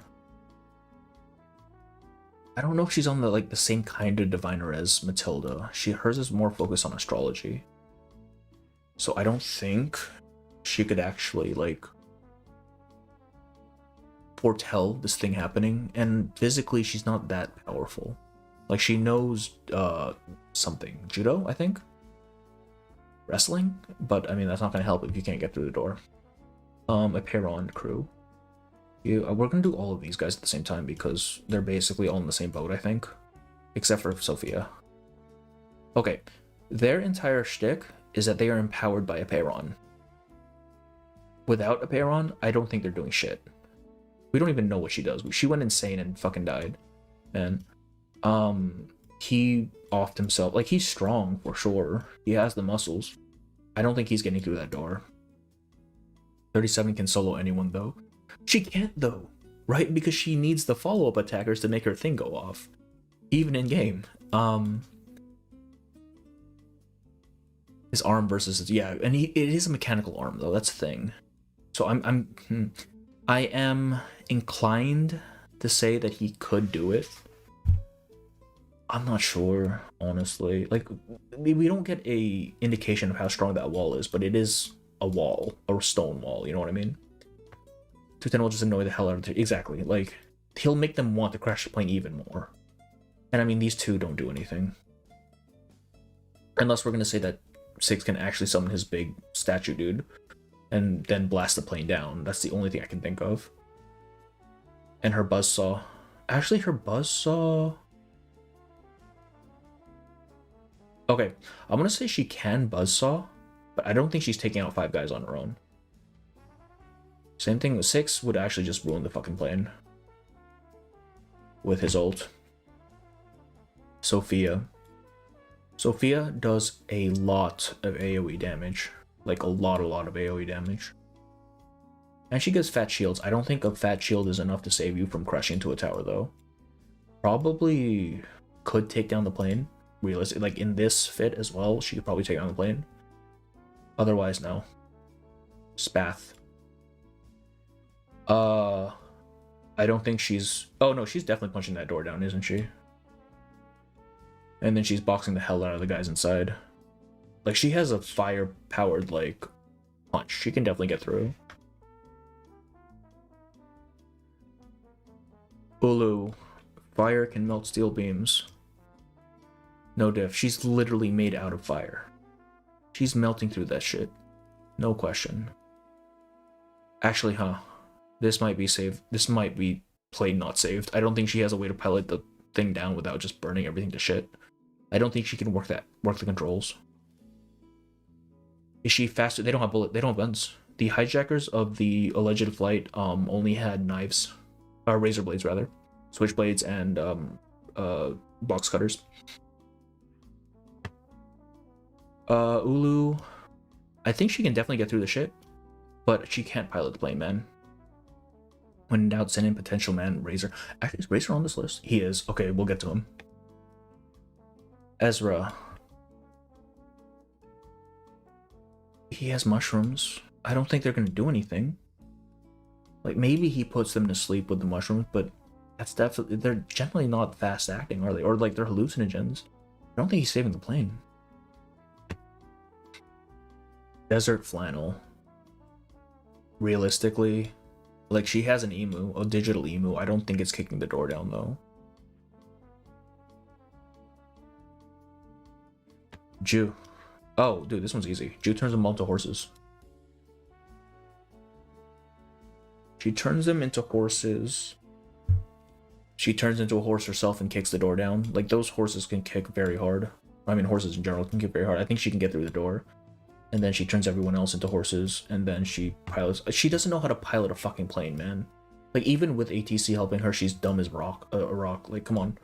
I don't know if she's on the same kind of diviner as Matilda. Hers is more focused on astrology. So I don't think she could actually foretell this thing happening. And physically she's not that powerful. Like, she knows something. Judo, I think? Wrestling? But I mean, that's not gonna help if you can't get through the door. A Perron crew. Yeah, we're gonna do all of these guys at the same time because they're basically all in the same boat, I think. Except for Sophia. Okay, their entire shtick is that they are empowered by a Perron. Without a Perron, I don't think they're doing shit. We don't even know what she does. She went insane and fucking died. And, he offed himself. Like, he's strong, for sure. He has the muscles. I don't think he's getting through that door. 37 can solo anyone, though. She can't, though, right? Because she needs the follow-up attackers to make her thing go off. Even in-game. His arm versus... Yeah, and it is a mechanical arm, though. That's the thing. So I am inclined to say that he could do it. I'm not sure, honestly. Like, we don't get a indication of how strong that wall is, but it is a wall. A stone wall, you know what I mean? 210 will just annoy the hell out of them. Exactly. Like, he'll make them want to crash the plane even more. And I mean, these two don't do anything. Unless we're going to say that 6 can actually summon his big statue dude and then blast the plane down. That's the only thing I can think of. And her buzzsaw. Actually, her buzzsaw... Okay, I'm going to say she can buzzsaw, but I don't think she's taking out 5 guys on her own. Same thing with 6 would actually just ruin the fucking plane. With his ult. Sophia. Sophia does a lot of AoE damage. Like, a lot of AoE damage. And she gets fat shields. I don't think a fat shield is enough to save you from crashing into a tower, though. Probably could take down the plane. Realistic, like in this fit as well, she could probably take down the plane. Otherwise, no. Spath. I don't think she's... Oh, no, she's definitely punching that door down, isn't she? And then she's boxing the hell out of the guys inside. Like, she has a fire-powered, like, punch. She can definitely get through. Ulu. Fire can melt steel beams. No diff. She's literally made out of fire. She's melting through that shit. No question. Actually, huh. This might be saved. This might be played not saved. I don't think she has a way to pilot the thing down without just burning everything to shit. I don't think she can work the controls. Is she faster? They don't have they don't have guns. The hijackers of the alleged flight only had knives. Razor blades rather. Switchblades and box cutters. Ulu, I think she can definitely get through the shit, but she can't pilot the plane, man. When in doubt, send in potential man, Razor. Actually, is Razor on this list? He is. Okay, we'll get to him. Ezra. He has mushrooms. I don't think they're gonna do anything. Like, maybe he puts them to sleep with the mushrooms, but that's definitely, they're generally not fast acting, are they? Or like they're hallucinogens. I don't think he's saving the plane. Desert Flannel. Realistically, like, she has an emu, a digital emu. I don't think it's kicking the door down though. Jew. Oh, dude, this one's easy. Jew turns them all into horses. She turns them into horses. She turns into a horse herself and kicks the door down. Like, those horses can kick very hard. I mean, horses in general can kick very hard. I think she can get through the door. And then she turns everyone else into horses. And then she pilots. She doesn't know how to pilot a fucking plane, man. Like, even with ATC helping her, she's dumb as a rock. Like, come on.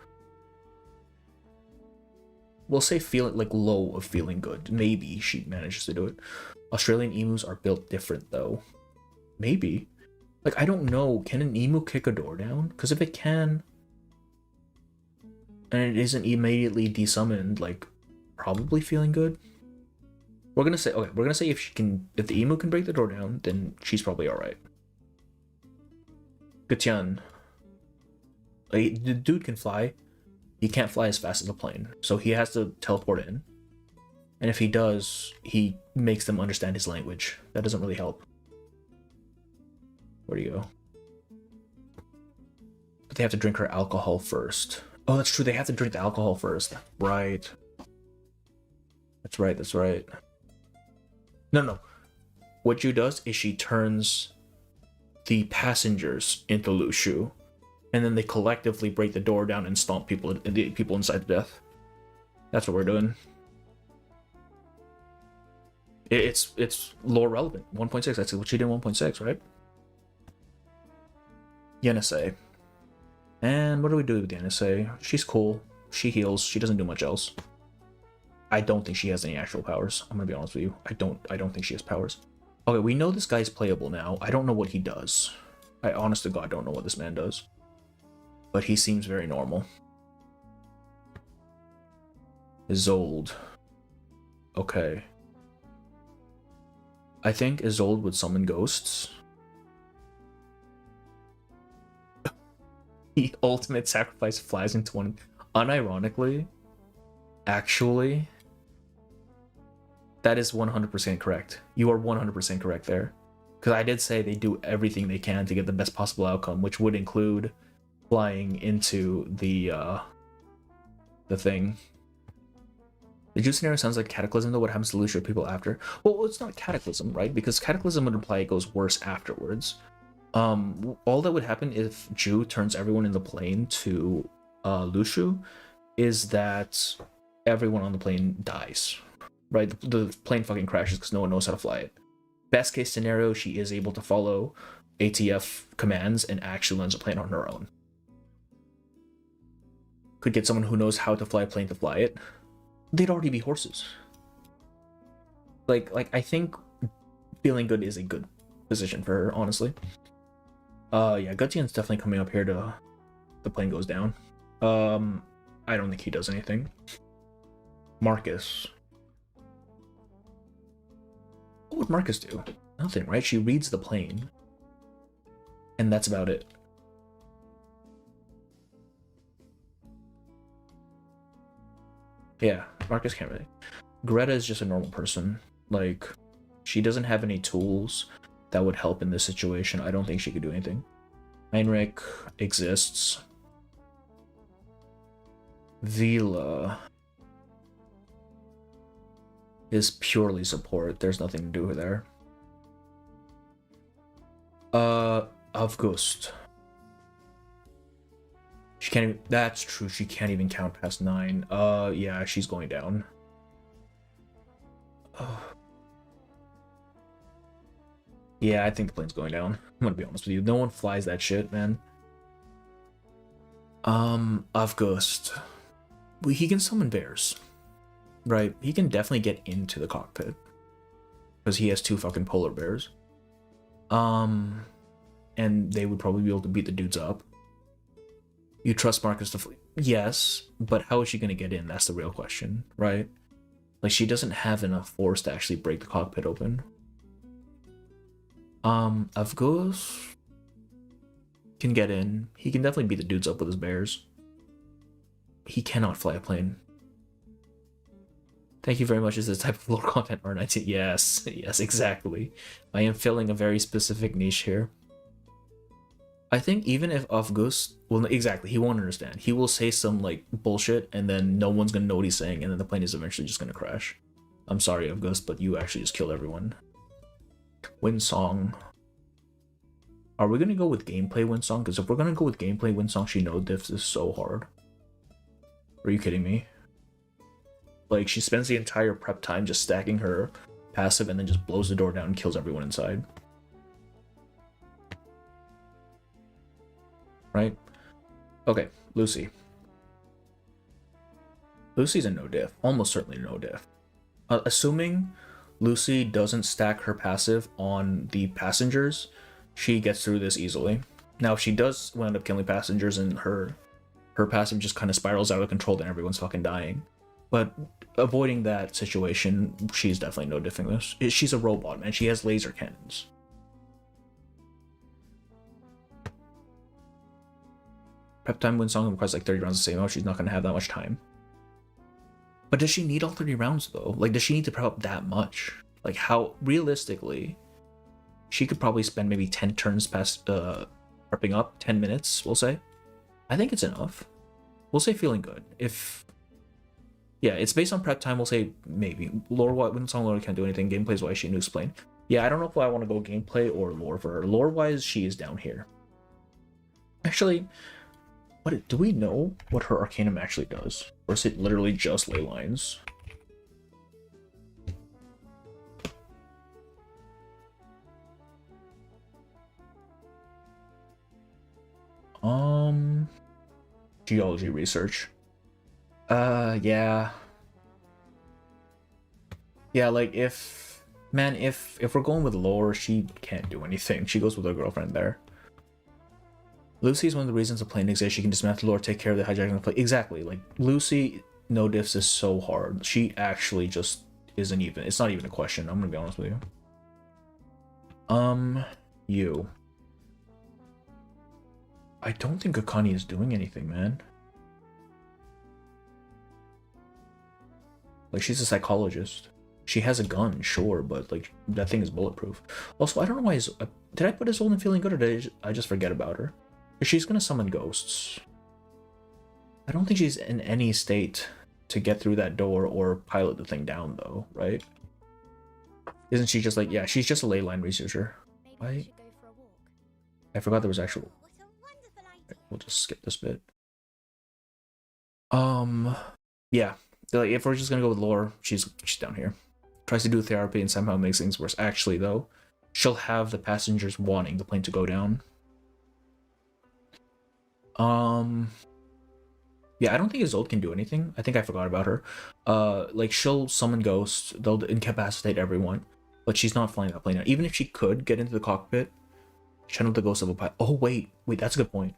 We'll say feeling, like, low of feeling good. Maybe she manages to do it. Australian emus are built different, though. Maybe. Like, I don't know. Can an emu kick a door down? Because if it can, and it isn't immediately desummoned, like, probably feeling good. We're gonna say, okay, we're gonna say if the emu can break the door down, then she's probably alright. Gutian. Like, the dude can fly. He can't fly as fast as a plane, so he has to teleport in. And if he does, he makes them understand his language. That doesn't really help. Where do you go? But they have to drink her alcohol first. Oh, that's true. They have to drink the alcohol first. Right. That's right. That's right. No. What Ju does is she turns the passengers into Lushu, and then they collectively break the door down and stomp people inside to death. That's what we're doing. It's lore relevant. 1.6. That's what she did in 1.6, right? Yenisei. And what do we do with Yenisei? She's cool. She heals. She doesn't do much else. I don't think she has any actual powers. I'm gonna be honest with you. I don't think she has powers. Okay, we know this guy's playable now. I don't know what he does. I honest to God don't know what this man does. But he seems very normal. Isolde. Okay. I think Isolde would summon ghosts. The ultimate sacrifice flies into one. Unironically, actually, that is 100% correct. You are 100% correct there. Because I did say they do everything they can to get the best possible outcome, which would include flying into the thing. The Jew scenario sounds like Cataclysm, though. What happens to Lucia people after? Well, it's not Cataclysm, right? Because Cataclysm would imply it goes worse afterwards. All that would happen if Ju turns everyone in the plane to Lushu is that everyone on the plane dies, right? The plane fucking crashes because no one knows how to fly it. Best case scenario, she is able to follow ATF commands and actually lands a plane on her own. Could get someone who knows how to fly a plane to fly it. They'd already be horses. Like I think feeling good is a good position for her, honestly. Yeah, Gutian's definitely coming up here to the plane goes down. I don't think he does anything. Marcus. What would Marcus do? Nothing, right? She reads the plane. And that's about it. Yeah, Marcus can't really. Greta is just a normal person. Like, she doesn't have any tools that would help in this situation. I don't think she could do anything. Heinrich exists. Vila is purely support. There's nothing to do there. August. She can't even, that's true, she can't even count past 9. Yeah, she's going down. Yeah, I think the plane's going down. I'm gonna be honest with you. No one flies that shit, man. August. Well, he can summon bears. Right, he can definitely get into the cockpit. Because he has 2 fucking polar bears. And they would probably be able to beat the dudes up. You trust Marcus to flee? Yes, but how is she gonna get in? That's the real question, right? Like, she doesn't have enough force to actually break the cockpit open. Avgos can get in. He can definitely beat the dudes up with his bears. He cannot fly a plane. Thank you very much. Is this type of lore content R19? Yes, yes, exactly. I am filling a very specific niche here. I think even if Avgust, well, exactly, he won't understand. He will say some, like, bullshit, and then no one's gonna know what he's saying, and then the plane is eventually just gonna crash. I'm sorry, Avgust, but you actually just killed everyone. Winsong. Are we gonna go with gameplay Winsong? Because if we're gonna go with gameplay Winsong, she no diffs is so hard. Are you kidding me? Like, she spends the entire prep time just stacking her passive and then just blows the door down and kills everyone inside. Right? Okay, Lucy. Lucy's a no diff. Almost certainly no diff. Assuming Lucy doesn't stack her passive on the passengers, she gets through this easily. Now, if she does wind up killing passengers and her passive just kind of spirals out of control, then everyone's fucking dying. But avoiding that situation, she's definitely no diffing this. She's a robot, man. She has laser cannons. Prep time Winsong requires like 30 rounds to save out. She's not going to have that much time. But does she need all 30 rounds, though? Like, does she need to prep up that much? Like, how, realistically, she could probably spend maybe 10 turns past prepping up, 10 minutes, we'll say. I think it's enough. We'll say feeling good. If, yeah, it's based on prep time, we'll say maybe. Lore-wise, Winsong lore can't do anything. Gameplays-wise, she can explain. Yeah, I don't know if I want to go gameplay or lore for her. Lore-wise, she is down here. Actually, what do we know what her Arcanum actually does? Or is it literally just ley lines? Geology research. Yeah. Yeah, like if we're going with lore, she can't do anything. She goes with her girlfriend there. Lucy is one of the reasons the plane exists. She can dismantle or take care of the hijacking of the plane. Exactly. Like, Lucy, no diffs is so hard. She actually just isn't even. It's not even a question. I'm gonna be honest with you. You. I don't think Akane is doing anything, man. Like, she's a psychologist. She has a gun, sure, but like that thing is bulletproof. Also, I don't know why. Did I put Isolde in feeling good, or did I just forget about her? She's gonna summon ghosts. I don't think she's in any state to get through that door or pilot the thing down, though, right? Isn't she just like, yeah, she's just a ley line researcher. Right? I forgot there was actual. We'll just skip this bit. Yeah. Like, if we're just gonna go with lore, she's down here. Tries to do therapy and somehow makes things worse. Actually, though, she'll have the passengers wanting the plane to go down. Yeah, I don't think Isolde can do anything. I think I forgot about her. Like, she'll summon ghosts, they'll incapacitate everyone, but she's not flying that plane out. Even if she could get into the cockpit, channel the ghost of a pilot. Oh, wait, that's a good point.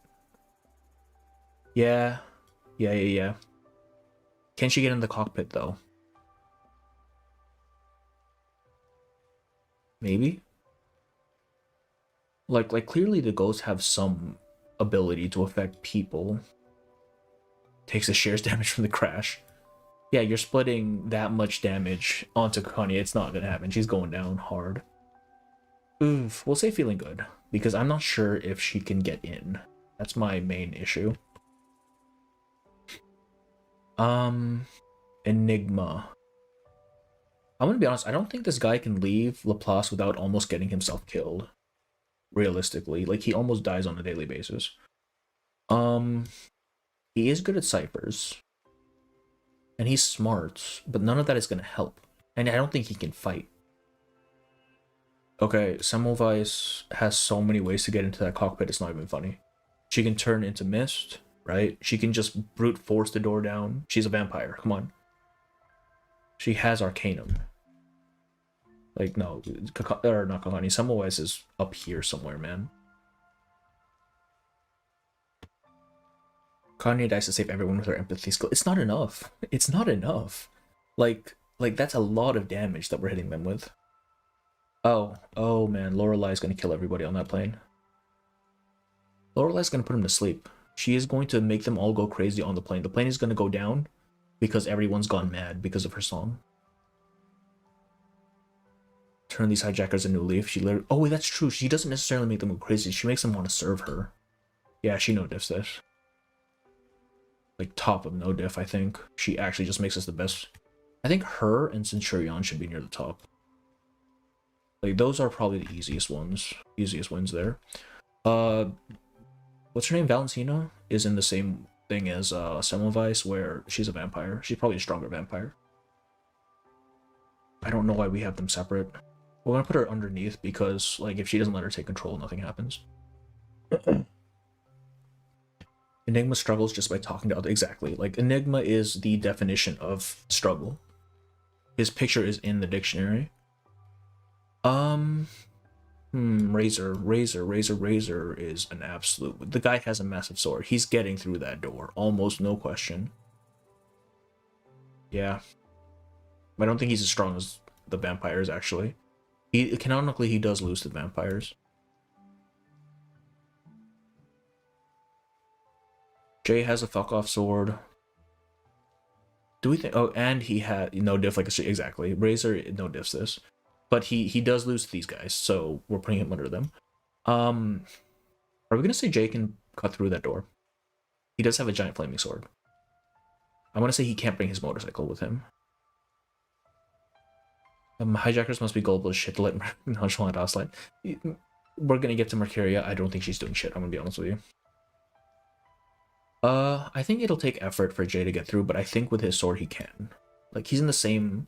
Yeah. Can she get in the cockpit, though? Maybe? Like clearly the ghosts have some ability to affect people. Takes the shares damage from the crash. Yeah, you're splitting that much damage onto Kanye. It's not gonna happen. She's going down hard. Oof, we'll say feeling good, because I'm not sure if she can get in. That's my main issue. Enigma. I'm gonna be honest, I don't think this guy can leave Laplace without almost getting himself killed. Realistically. Like, he almost dies on a daily basis. He is good at ciphers. And he's smart, but none of that is gonna help. And I don't think he can fight. Okay, Semmelweis has so many ways to get into that cockpit, it's not even funny. She can turn into mist, right? She can just brute force the door down. She's a vampire, come on. She has Arcanum. Like, no, or not Kakani, Semmelweis is up here somewhere, man. Kanye dies to save everyone with her empathy skill. It's not enough. It's not enough. Like that's a lot of damage that we're hitting them with. Oh man, Lorelai's gonna kill everybody on that plane. Lorelai's gonna put him to sleep. She is going to make them all go crazy on the plane. The plane is gonna go down because everyone's gone mad because of her song. Turn these hijackers into a leaf. She literally... Oh, wait, that's true. She doesn't necessarily make them go crazy. She makes them want to serve her. Yeah, she no diffs this. Like, top of no diff, I think. She actually just makes us the best. I think her and Centurion should be near the top. Like, those are probably the easiest ones. Easiest wins there. What's her name? Valentina is in the same thing as Semmelweis, where she's a vampire. She's probably a stronger vampire. I don't know why we have them separate. We're gonna put her underneath because, like, if she doesn't let her take control, nothing happens. Enigma struggles just by talking to others. Exactly. Like, Enigma is the definition of struggle. His picture is in the dictionary. Razor is an absolute... The guy has a massive sword. He's getting through that door. Almost no question. Yeah. I don't think he's as strong as the vampires, actually. Canonically, he does lose to vampires. Jay has a fuck off sword. Do we think... Oh, and he had no diff, like, exactly. Razor no diffs this. But he does lose to these guys, so we're putting him under them. Are we gonna say Jay can cut through that door? He does have a giant flaming sword. I want to say he can't bring his motorcycle with him. Hijackers must be gullible as shit to let nonchalant Oslight. We're gonna get to Mercuria. I don't think she's doing shit, I'm gonna be honest with you. I think it'll take effort for Jay to get through, but I think with his sword he can. Like, he's in the same...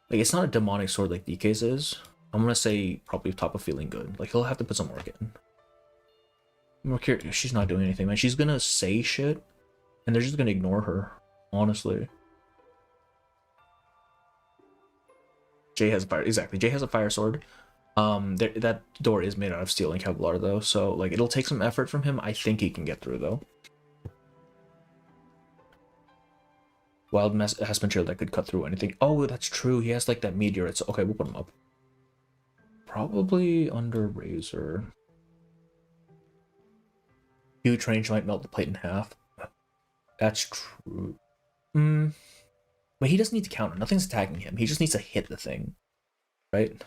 Like, it's not a demonic sword like DK's is. I'm gonna say probably top of feeling good. Like, he'll have to put some work in. Mercuria, she's not doing anything, man. She's gonna say shit, and they're just gonna ignore her, honestly. Jay has a fire... Exactly, Jay has a fire sword. That door is made out of steel and Kevlar, though, so, like, it'll take some effort from him. I think he can get through, though. Wild Mess has material that could cut through anything. Oh, that's true. He has, like, that meteor. It's okay, we'll put him up. Probably under Razor. Huge range might melt the plate in half. That's true. But he doesn't need to counter. Nothing's attacking him. He just needs to hit the thing. Right?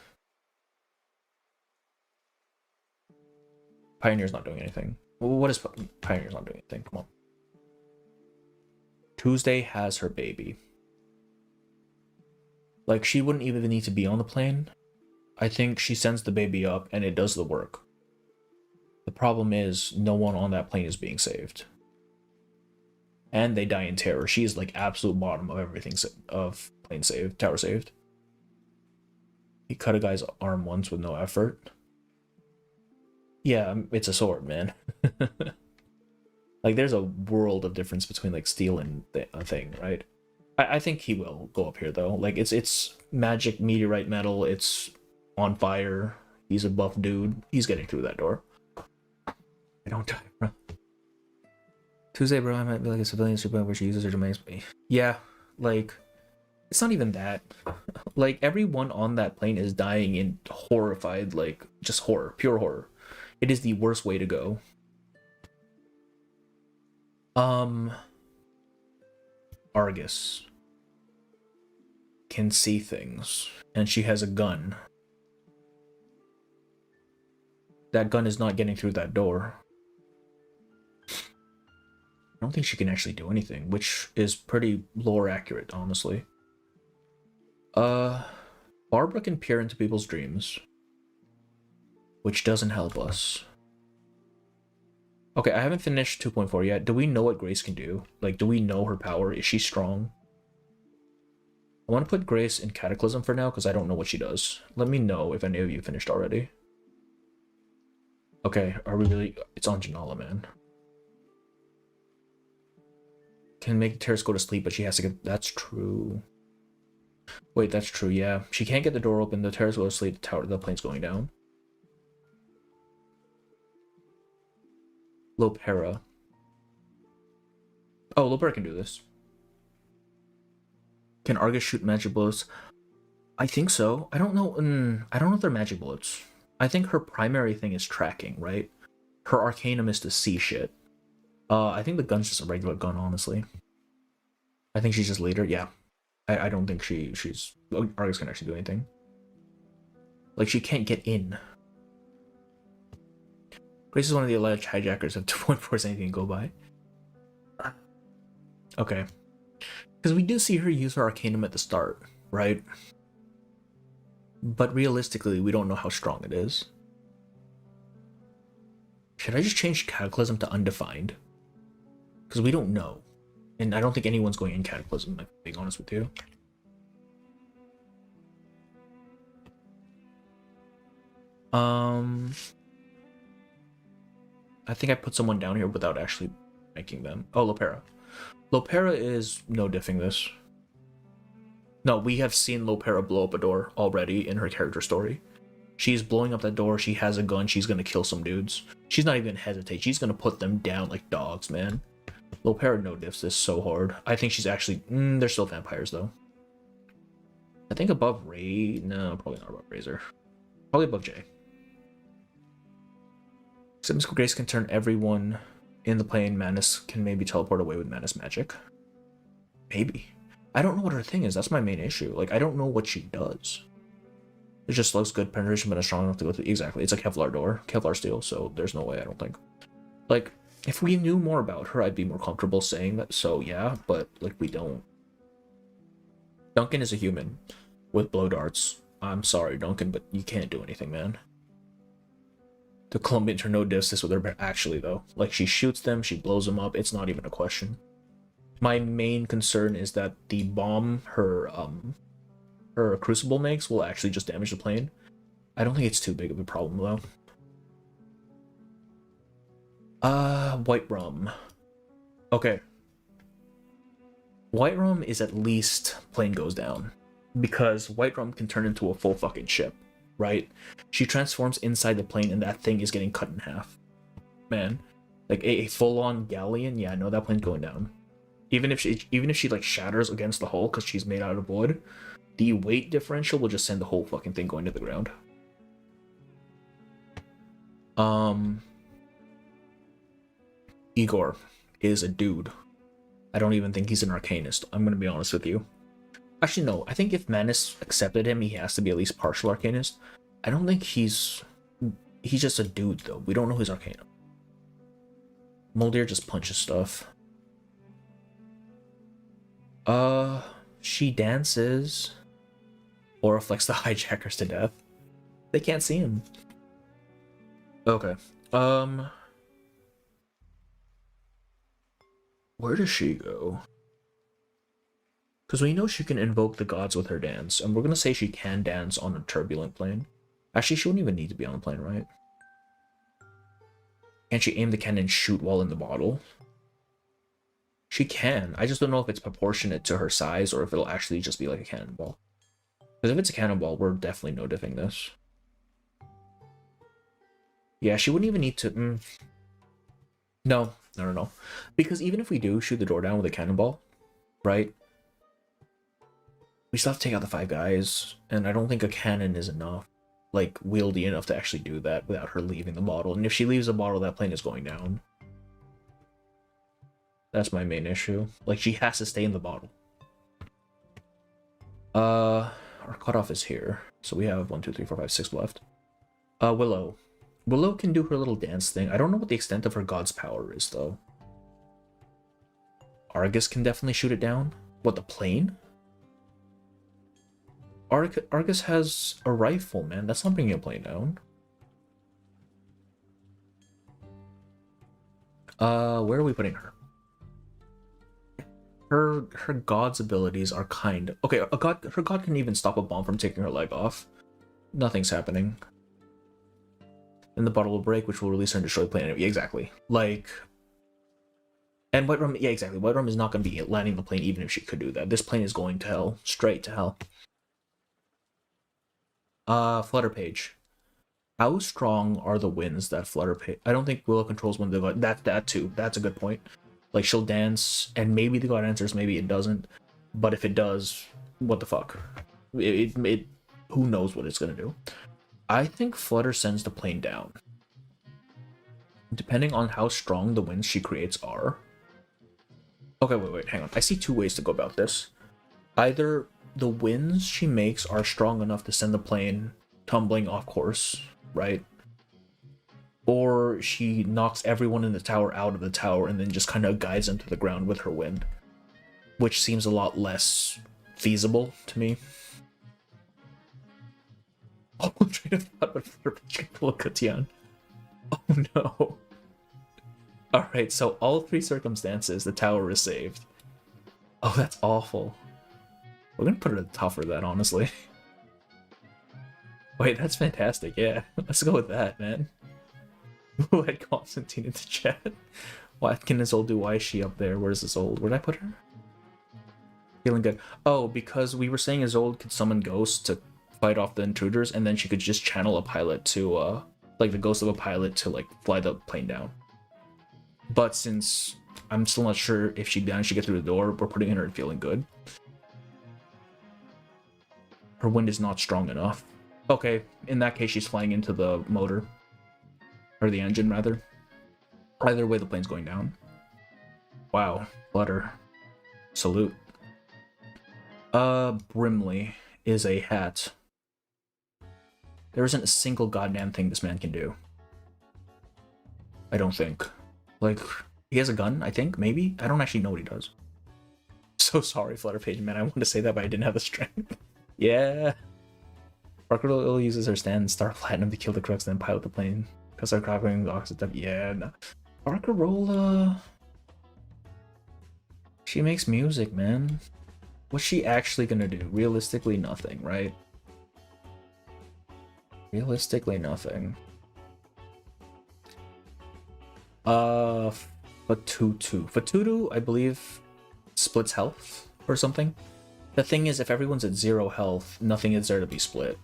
Pioneer's not doing anything. What is Pioneer's not doing anything? Come on. Tuesday has her baby. Like, she wouldn't even need to be on the plane. I think she sends the baby up and it does the work. The problem is no one on that plane is being saved. And they die in terror. She's like absolute bottom of everything of plane saved, tower saved. He cut a guy's arm once with no effort. Yeah, it's a sword, man. Like, there's a world of difference between, like, steel and a thing, right? I think he will go up here, though. Like, it's magic meteorite metal. It's on fire. He's a buff dude. He's getting through that door. I don't die, bro. Tuesday, bro, I might be like a civilian superman where she uses her domains. Yeah, like, it's not even that. Like, everyone on that plane is dying in horrified, like, just horror. Pure horror. It is the worst way to go. Argus. can see things, and she has a gun. That gun is not getting through that door. I don't think she can actually do anything, which is pretty lore accurate, honestly. Barbara can peer into people's dreams, which doesn't help us. Okay, I haven't finished 2.4 yet. Do we know what Grace can do? Like, do we know her power? Is she strong? I want to put Grace in Cataclysm for now, because I don't know what she does. Let me know if any of you finished already. Okay, are we really... It's on Janala, man. Can make Terrace go to sleep, but she has to get... That's true. Wait, that's true, yeah. She can't get the door open, the Terrace go to sleep, the plane's going down. Lopera. Oh, Lopera can do this. Can Argus shoot magic bullets? I think so. I don't know. I don't know if they're magic bullets. I think her primary thing is tracking, right? Her arcanum is to see shit. I think the gun's just a regular gun, honestly. I think she's just later. Yeah. I don't think she's... Argus can actually do anything. Like, she can't get in. Grace is one of the alleged hijackers of 2.4 anything to go by. Okay. Because we do see her use her arcanum at the start, right? But realistically, we don't know how strong it is. Should I just change Cataclysm to Undefined? Because we don't know. And I don't think anyone's going in Cataclysm, if I'm being honest with you. I think I put someone down here without actually making them. Oh, Lopera. Lopera is no diffing this. No, we have seen Lopera blow up a door already in her character story. She's blowing up that door, she has a gun, she's gonna kill some dudes. She's not even hesitate, she's gonna put them down like dogs, man. Lopera no diffs this so hard. I think she's actually... they're still vampires, though. I think above Ray... No, probably not above Razor. Probably above Jay. Except Mystical Grace can turn everyone in the plane. Manus can maybe teleport away with Manus magic. Maybe. I don't know what her thing is. That's my main issue. Like, I don't know what she does. It just looks good penetration, but not strong enough to go through. Exactly. It's a Kevlar door. Kevlar steel, so there's no way, I don't think. Like, if we knew more about her, I'd be more comfortable saying that. So, yeah, but, like, we don't. Duncan is a human with blow darts. I'm sorry, Duncan, but you can't do anything, man. The Colombian turn no distance with her, actually, though. Like, she shoots them, she blows them up, it's not even a question. My main concern is that the bomb her Crucible makes will actually just damage the plane. I don't think it's too big of a problem, though. White Rum. Okay. White Rum is at least plane goes down. Because White Rum can turn into a full fucking ship. Right? She transforms inside the plane and that thing is getting cut in half. Man. Like a full-on galleon, yeah, no, that plane's going down. Even if she like shatters against the hull because she's made out of wood, the weight differential will just send the whole fucking thing going to the ground. Igor is a dude. I don't even think he's an arcanist. I'm gonna be honest with you. Actually, no. I think if Manus accepted him, he has to be at least partial arcanist. I don't think he's just a dude, though. We don't know his arcanum. Moldir just punches stuff. She dances. Or afflicts the hijackers to death. They can't see him. Okay. Where does she go? Because we know she can invoke the gods with her dance, and we're going to say she can dance on a turbulent plane. Actually, she wouldn't even need to be on the plane, right? Can she aim the cannon and shoot while in the bottle? She can. I just don't know if it's proportionate to her size, or if it'll actually just be like a cannonball. Because if it's a cannonball, we're definitely no diffing this. Yeah, she wouldn't even need to... No. Because even if we do shoot the door down with a cannonball, right? We still have to take out the 5 guys, and I don't think a cannon is enough, like, wieldy enough to actually do that without her leaving the bottle. And if she leaves the bottle, that plane is going down. That's my main issue. Like, she has to stay in the bottle. Our cutoff is here, so we have 1, 2, 3, 4, 5, 6 left. Willow. Willow can do her little dance thing. I don't know what the extent of her god's power is, though. Argus can definitely shoot it down. What, the plane? Argus has a rifle, man. That's not bringing a plane down. Where are we putting her? Her god's abilities are kind. Okay, her god can even stop a bomb from taking her leg off. Nothing's happening. Then the bottle will break, which will release her and destroy the plane. Yeah, exactly. Like, and Whiterun, yeah, exactly. Whiterun is not going to be landing the plane even if she could do that. This plane is going to hell, straight to hell. Flutter Page. How strong are the winds that Flutter Page? I don't think Willow controls when the god. That too. That's a good point. Like, she'll dance, and maybe the god answers, maybe it doesn't. But if it does, what the fuck? Who knows what it's gonna do? I think Flutter sends the plane down. Depending on how strong the winds she creates are. Okay, wait, hang on. I see two ways to go about this. Either the winds she makes are strong enough to send the plane tumbling off course, right? Or she knocks everyone in the tower out of the tower and then just kind of guides them to the ground with her wind. Which seems a lot less feasible to me. Oh, train of thought, but for Katian. Oh no. Alright, so all three circumstances, the tower is saved. Oh, that's awful. We're gonna put it at the top for that, honestly. Wait, that's fantastic, yeah. Let's go with that, man. Who had Constantine in the chat? What can Isolde do? Why is she up there? Where's Isolde? Where'd I put her? Feeling good. Oh, because we were saying Isolde could summon ghosts to fight off the intruders, and then she could just channel a pilot to, like the ghost of a pilot to, like, fly the plane down. But since I'm still not sure if she managed to get through the door, we're putting her in feeling good. Her wind is not strong enough. Okay, in that case, she's flying into the motor. Or the engine, rather. Either way, the plane's going down. Wow. Flutter. Salute. Brimley is a hat. There isn't a single goddamn thing this man can do. I don't think. Like, he has a gun, I think, maybe? I don't actually know what he does. So sorry, Flutterpage, man. I wanted to say that, but I didn't have the strength. Yeah. Barcarola uses her stand and Star Platinum to kill the crooks, then pilot the plane. Because they're cracking the oxygen. Yeah, no. Barcarola... She makes music, man. What's she actually gonna do? Realistically, nothing, right? Realistically, nothing. Fatutu. Fatutu, I believe, splits health or something. The thing is, if everyone's at 0 health, nothing is there to be split.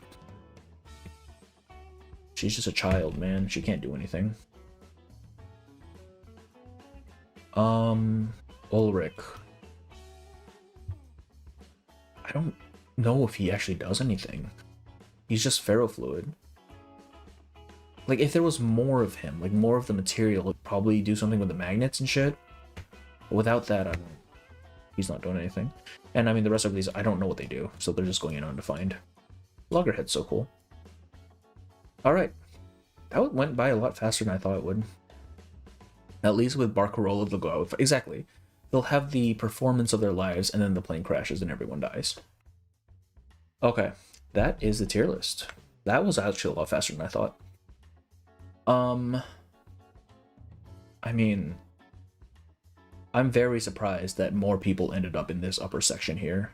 She's just a child, man. She can't do anything. Ulrich. I don't know if he actually does anything. He's just ferrofluid. Like, if there was more of him, like more of the material, it'd probably do something with the magnets and shit. But without that, I don't... He's not doing anything. And I mean, the rest of these, I don't know what they do, so they're just going in undefined. Loggerhead's so cool. Alright. That went by a lot faster than I thought it would. At least with Barcarola, they'll go out. Exactly. They'll have the performance of their lives, and then the plane crashes and everyone dies. Okay. That is the tier list. That was actually a lot faster than I thought. I mean, I'm very surprised that more people ended up in this upper section here.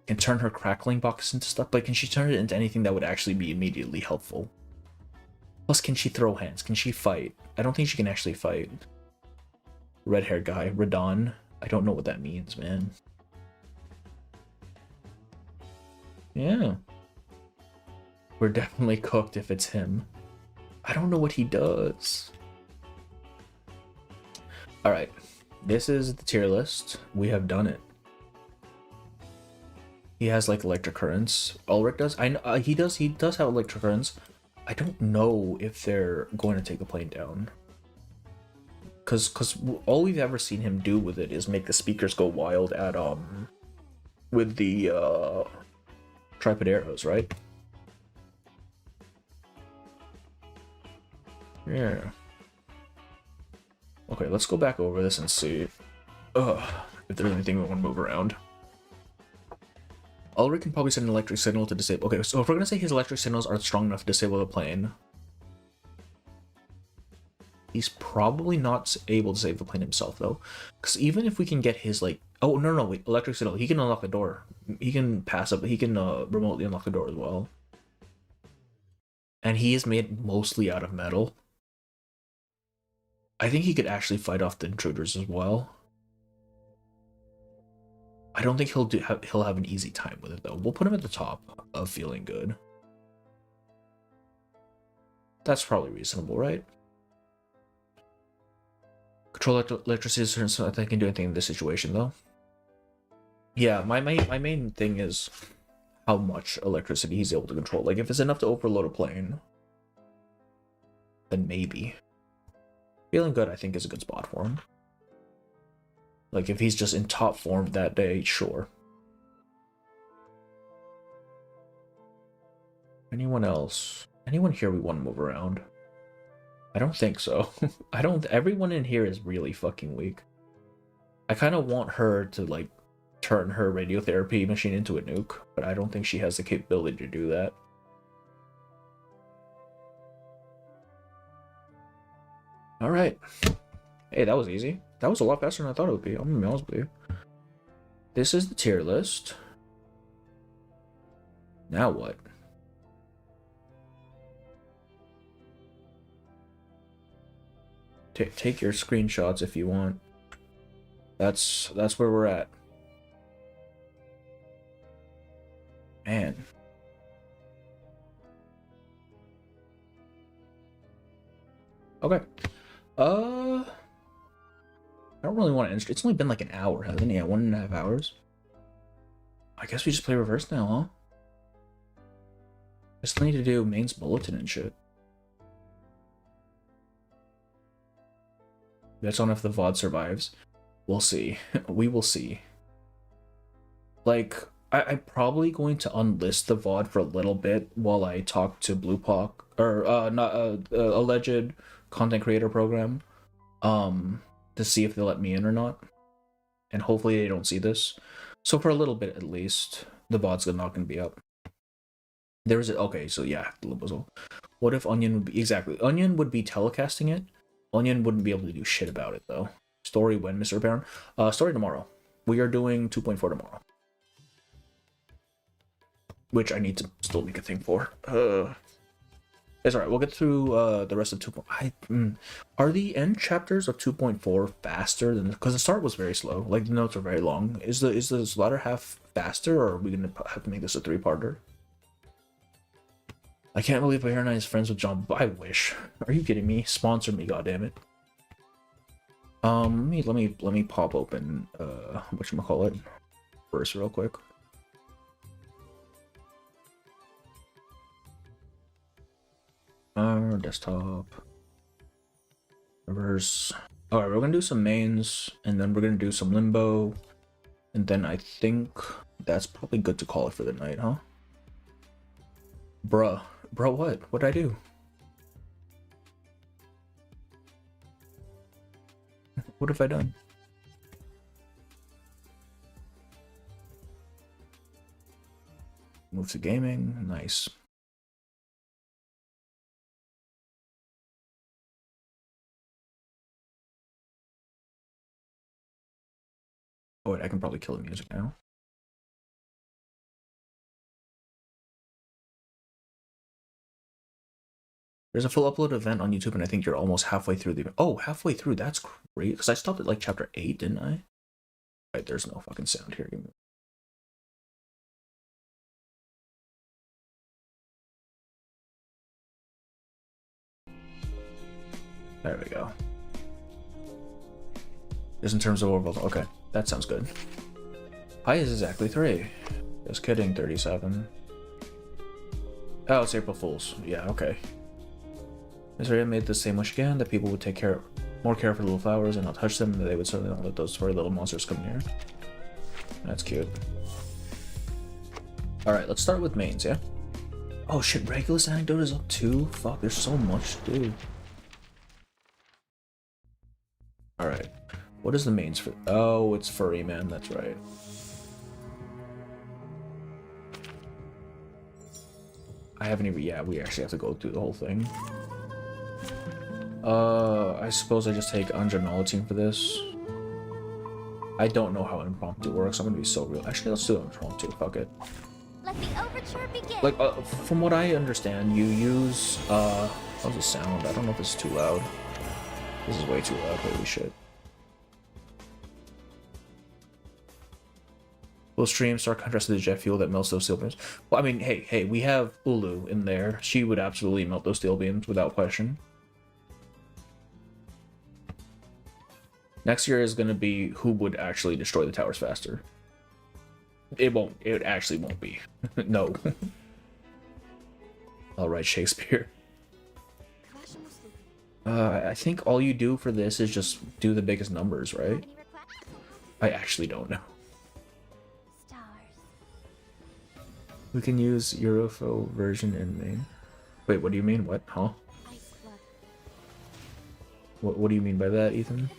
Can turn her crackling box into stuff, but can she turn it into anything that would actually be immediately helpful? Plus, can she throw hands? Can she fight? I don't think she can actually fight. Red-haired guy, Radon. I don't know what that means, man. Yeah. We're definitely cooked if it's him. I don't know what he does. Alright. This is the tier list. We have done it. He has like electric currents. Ulrich does. I know he does have electric currents. I don't know if they're going to take the plane down. Cause all we've ever seen him do with it is make the speakers go wild at with the tripod arrows, right? Yeah. Okay, let's go back over this and see if there's anything we want to move around. Ulrich can probably send an electric signal to disable. Okay, so if we're gonna say his electric signals aren't strong enough to disable the plane, he's probably not able to save the plane himself though, because even if we can get his like, oh no, wait, electric signal, he can unlock the door. He can pass up. He can remotely unlock the door as well, and he is made mostly out of metal. I think he could actually fight off the intruders as well. I don't think he'll have an easy time with it though. We'll put him at the top of feeling good. That's probably reasonable, right? Control electricity is certain, so I think I can do anything in this situation though. Yeah, my main thing is how much electricity he's able to control. Like if it's enough to overload a plane, then maybe. Feeling good, I think, is a good spot for him. Like, if he's just in top form that day, sure. Anyone else? Anyone here we want to move around? I don't think so. Everyone in here is really fucking weak. I kind of want her to, like, turn her radiotherapy machine into a nuke, but I don't think she has the capability to do that. Alright. Hey, that was easy. That was a lot faster than I thought it would be. I'm gonna be honest with you. This is the tier list. Now what? Take your screenshots if you want. That's where we're at. Man. Okay. I don't really want to. It's only been like an hour, hasn't it? Yeah, 1.5 hours. I guess we just play reverse now, huh? I still need to do mains bulletin and shit. That's on if the VOD survives. We'll see. We will see. Like, I'm probably going to unlist the VOD for a little bit while I talk to Bluepock, or not alleged content creator program, to see if they'll let me in or not. And hopefully they don't see this. So for a little bit at least, the VOD's not going to be up. There's it. Okay, so yeah, what if Onion would be exactly? Onion would be telecasting it. Onion wouldn't be able to do shit about it though. Story when, Mr. Baron? Story tomorrow. We are doing 2.4 tomorrow, which I need to still make a thing for. It's alright. We'll get through the rest of 2. Are the end chapters of 2.4 faster than? Because the start was very slow. Like the notes are very long. Is the latter half faster, or are we gonna have to make this a 3-parter? I can't believe Aaron is friends with John. I wish. Are you kidding me? Sponsor me, goddammit. Let me pop open whatchamacallit first real quick. Desktop. Reverse. Alright, we're gonna do some mains, and then we're gonna do some limbo, and then I think that's probably good to call it for the night, huh? Bruh, what? What'd I do? What have I done? Move to gaming, nice. Oh wait, I can probably kill the music now. There's a full upload event on YouTube, and I think you're almost halfway through the. Oh, halfway through. That's great. Because I stopped at like chapter 8, didn't I? Right, there's no fucking sound here. There we go. Just in terms of overall. Okay, that sounds good. Hi is exactly 3. Just kidding, 37. Oh, it's April Fool's. Yeah, okay. Misery made the same wish again, that people would take more care for little flowers and not touch them, and they would certainly not let those furry little monsters come near. That's cute. Alright, let's start with mains, yeah? Oh shit, Regulus Anecdote is up too? Fuck, there's so much to do. Alright. What is the mains for? Oh, it's Furry Man, that's right. I haven't even, yeah, we actually have to go through the whole thing. I suppose I just take Anja Team for this. I don't know how impromptu works, I'm gonna be so real. Actually, let's do impromptu, fuck it. Let the overture begin. Like, from what I understand, you use, how's the sound? I don't know if this is too loud. This is way too loud, holy shit. Will stream stark contrast to the jet fuel that melts those steel beams? Well, I mean, hey, we have Ulu in there. She would absolutely melt those steel beams without question. Next year is going to be who would actually destroy the towers faster. It won't. It actually won't be. No. All right, Shakespeare. I think all you do for this is just do the biggest numbers, right? I actually don't know. We can use Eurofo version in main. Wait, what do you mean? What? Huh? What do you mean by that, Ethan?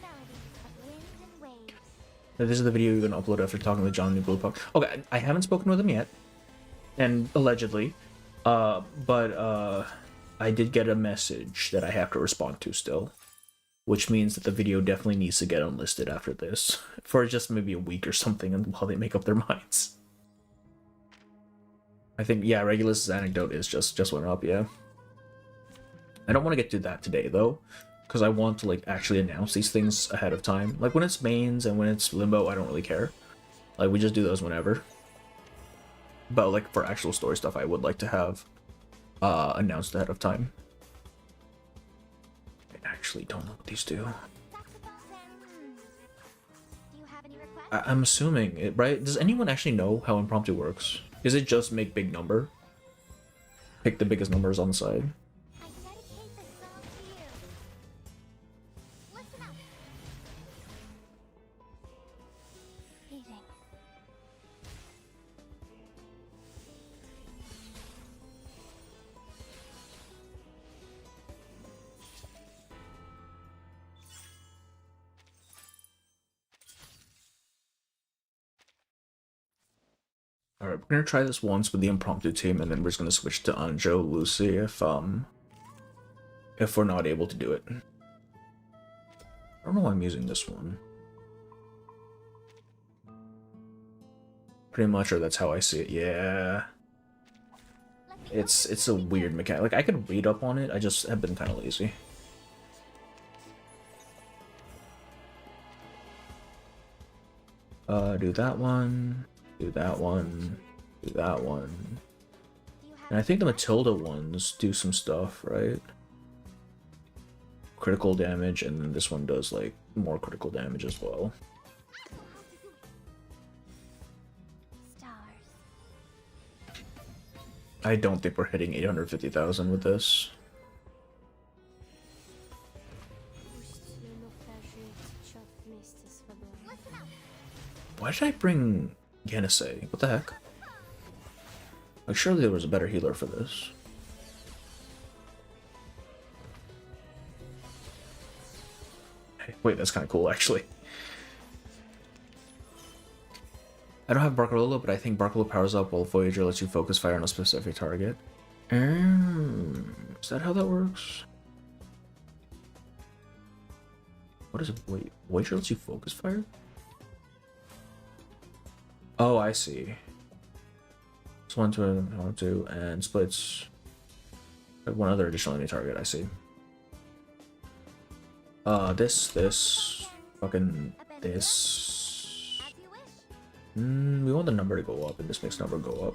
This is the video you're gonna upload after talking to John New Blue Puck. Okay, I haven't spoken with him yet, and allegedly, but I did get a message that I have to respond to still, which means that the video definitely needs to get unlisted after this for just maybe a week or something while they make up their minds. I think, yeah, Regulus's Anecdote is just went up, yeah. I don't want to get to that today though, because I want to like actually announce these things ahead of time. Like when it's mains and when it's limbo, I don't really care. Like we just do those whenever. But like for actual story stuff, I would like to have announced ahead of time. I actually don't know what these do. I'm assuming it, right? Does anyone actually know how impromptu works? Is it just make big number? Pick the biggest numbers on the side. Alright, we're gonna try this once with the impromptu team, and then we're just gonna switch to Anjo, Lucy if we're not able to do it. I don't know why I'm using this one. Pretty much, or that's how I see it. Yeah. It's a weird mechanic. Like I could read up on it, I just have been kind of lazy. Do that one. Do that one, do that one. And I think the Matilda ones do some stuff, right? Critical damage, and then this one does like more critical damage as well. I don't think we're hitting 850,000 with this. Why did I bring Yenisei? What the heck? Like, surely there was a better healer for this. Hey, wait, that's kind of cool, actually. I don't have Barcarola, but I think Barcarola powers up while Voyager lets you focus fire on a specific target. Is that how that works? What is it? Wait, Voyager lets you focus fire? Oh, I see. It's 1, 2, 1, 2, and splits one other additional enemy target, I see. This, fucking this. We want the number to go up, and this makes number go up.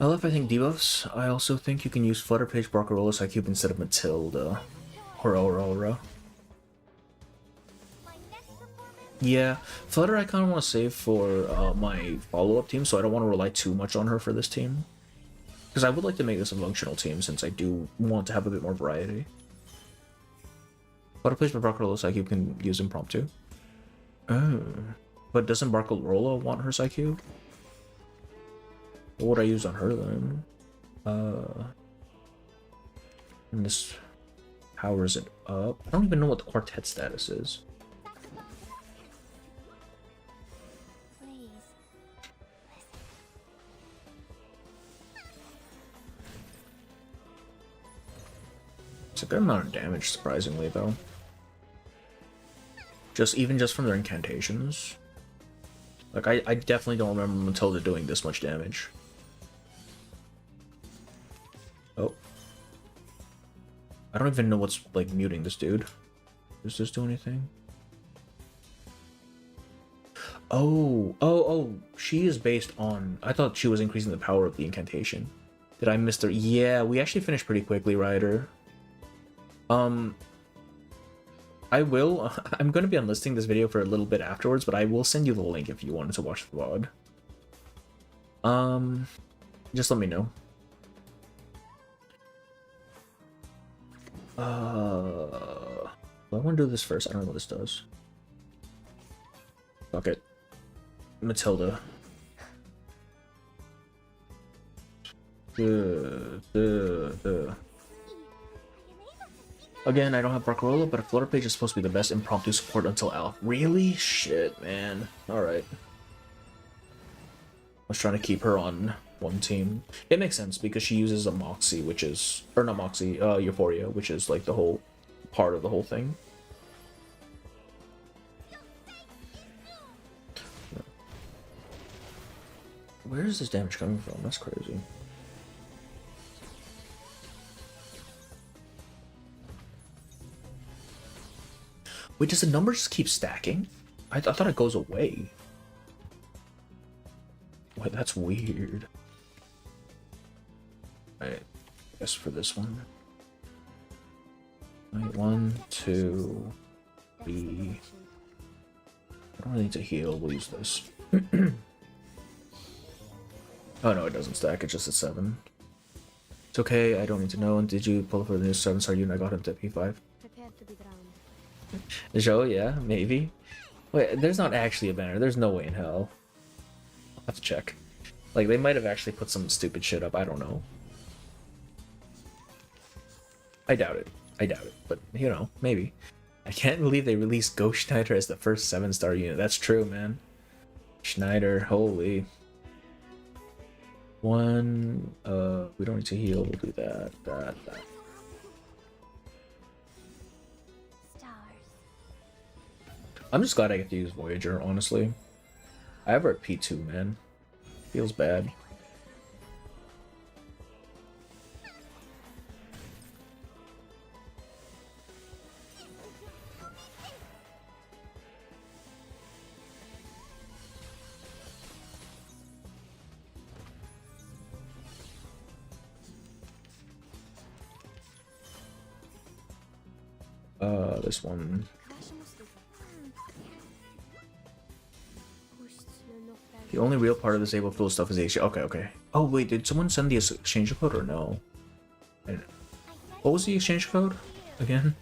I think, debuffs. I also think you can use Flutter Page Barcarola Psycube instead of Matilda. Or Aurora. Yeah, Flutter I kind of want to save for my follow-up team, so I don't want to rely too much on her for this team. Because I would like to make this a functional team, since I do want to have a bit more variety. Flutter Page Barcarola Psycube can use impromptu. Oh. But doesn't Barcarola want her Psycube? What would I use on her then? And this powers it up. I don't even know what the quartet status is. Please. It's a good amount of damage, surprisingly, though. Even just from their incantations. Like, I definitely don't remember Matilda doing this much damage. Oh. I don't even know what's, like, muting this dude. Does this do anything? Oh, she is based on... I thought she was increasing the power of the incantation. Did I miss her? Yeah, we actually finished pretty quickly, Ryder. I will... I'm going to be unlisting this video for a little bit afterwards, but I will send you the link if you wanted to watch the VOD. Just let me know. I want to do this first. I don't know what this does. Fuck it. Matilda. Again, I don't have Barcarola, but a Flutter Page is supposed to be the best impromptu support until Alpha. Really? Shit, man. Alright. I was trying to keep her on one team. It makes sense because she uses a Moxie, which is... Or not Moxie, Euphoria, which is like the whole part of the whole thing. Where is this damage coming from? That's crazy. Wait, does the number just keep stacking? I thought it goes away. Wait, that's weird. Alright, I guess for this one. Alright, 1, 2, 3. I don't really need to heal, we'll use this. Oh no, it doesn't stack, it's just a 7. It's okay, I don't need to know. And did you pull for the new 7-star unit? I got him to P5. Prepare to be drowned. Joe, yeah, maybe. Wait, there's not actually a banner. There's no way in hell. I'll have to check. Like, they might have actually put some stupid shit up. I don't know. I doubt it. But, you know, maybe. I can't believe they released Ghost Schneider as the first 7-star unit. That's true, man. Schneider, holy. 1, we don't need to heal. We'll do that. I'm just glad I get to use Voyager, honestly. I have her at P2, man. Feels bad. This one. The only real part of this April Fool stuff is HG. Okay. Oh, wait, did someone send the exchange code or no? What was the exchange code again?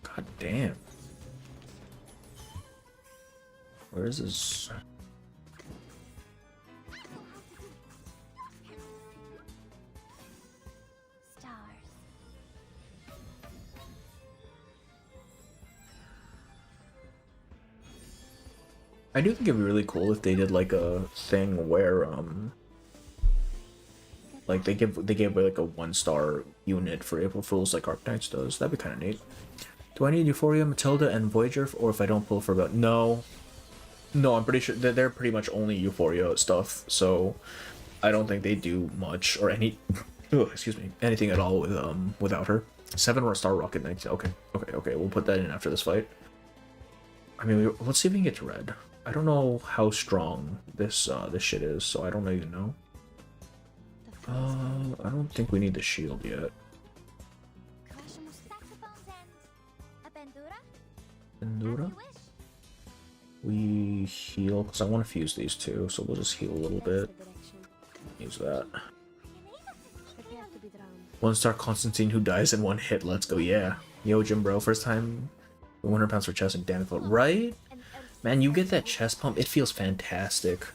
God damn. Where is this? I do think it'd be really cool if they did like a thing where like they gave like a 1-star unit for April Fools like Archetypes does. That'd be kind of neat. Do I need Euphoria, Matilda, and Voyager, or if I don't pull for about no, I'm pretty sure that they're pretty much only Euphoria stuff. So I don't think they do much or any, excuse me, anything at all with without her. 7-star Rocket Knights. Okay. We'll put that in after this fight. I mean, let's see if we can get to red. I don't know how strong this this shit is, so I don't even know. I don't think we need the shield yet. Endura? We heal, because I want to fuse these two, so we'll just heal a little bit. Use that. 1-star Constantine who dies in one hit. Let's go, yeah. Yo, Jim bro, first time 100 pounds for chest and damn it, right? Man, you get that chest pump, it feels fantastic.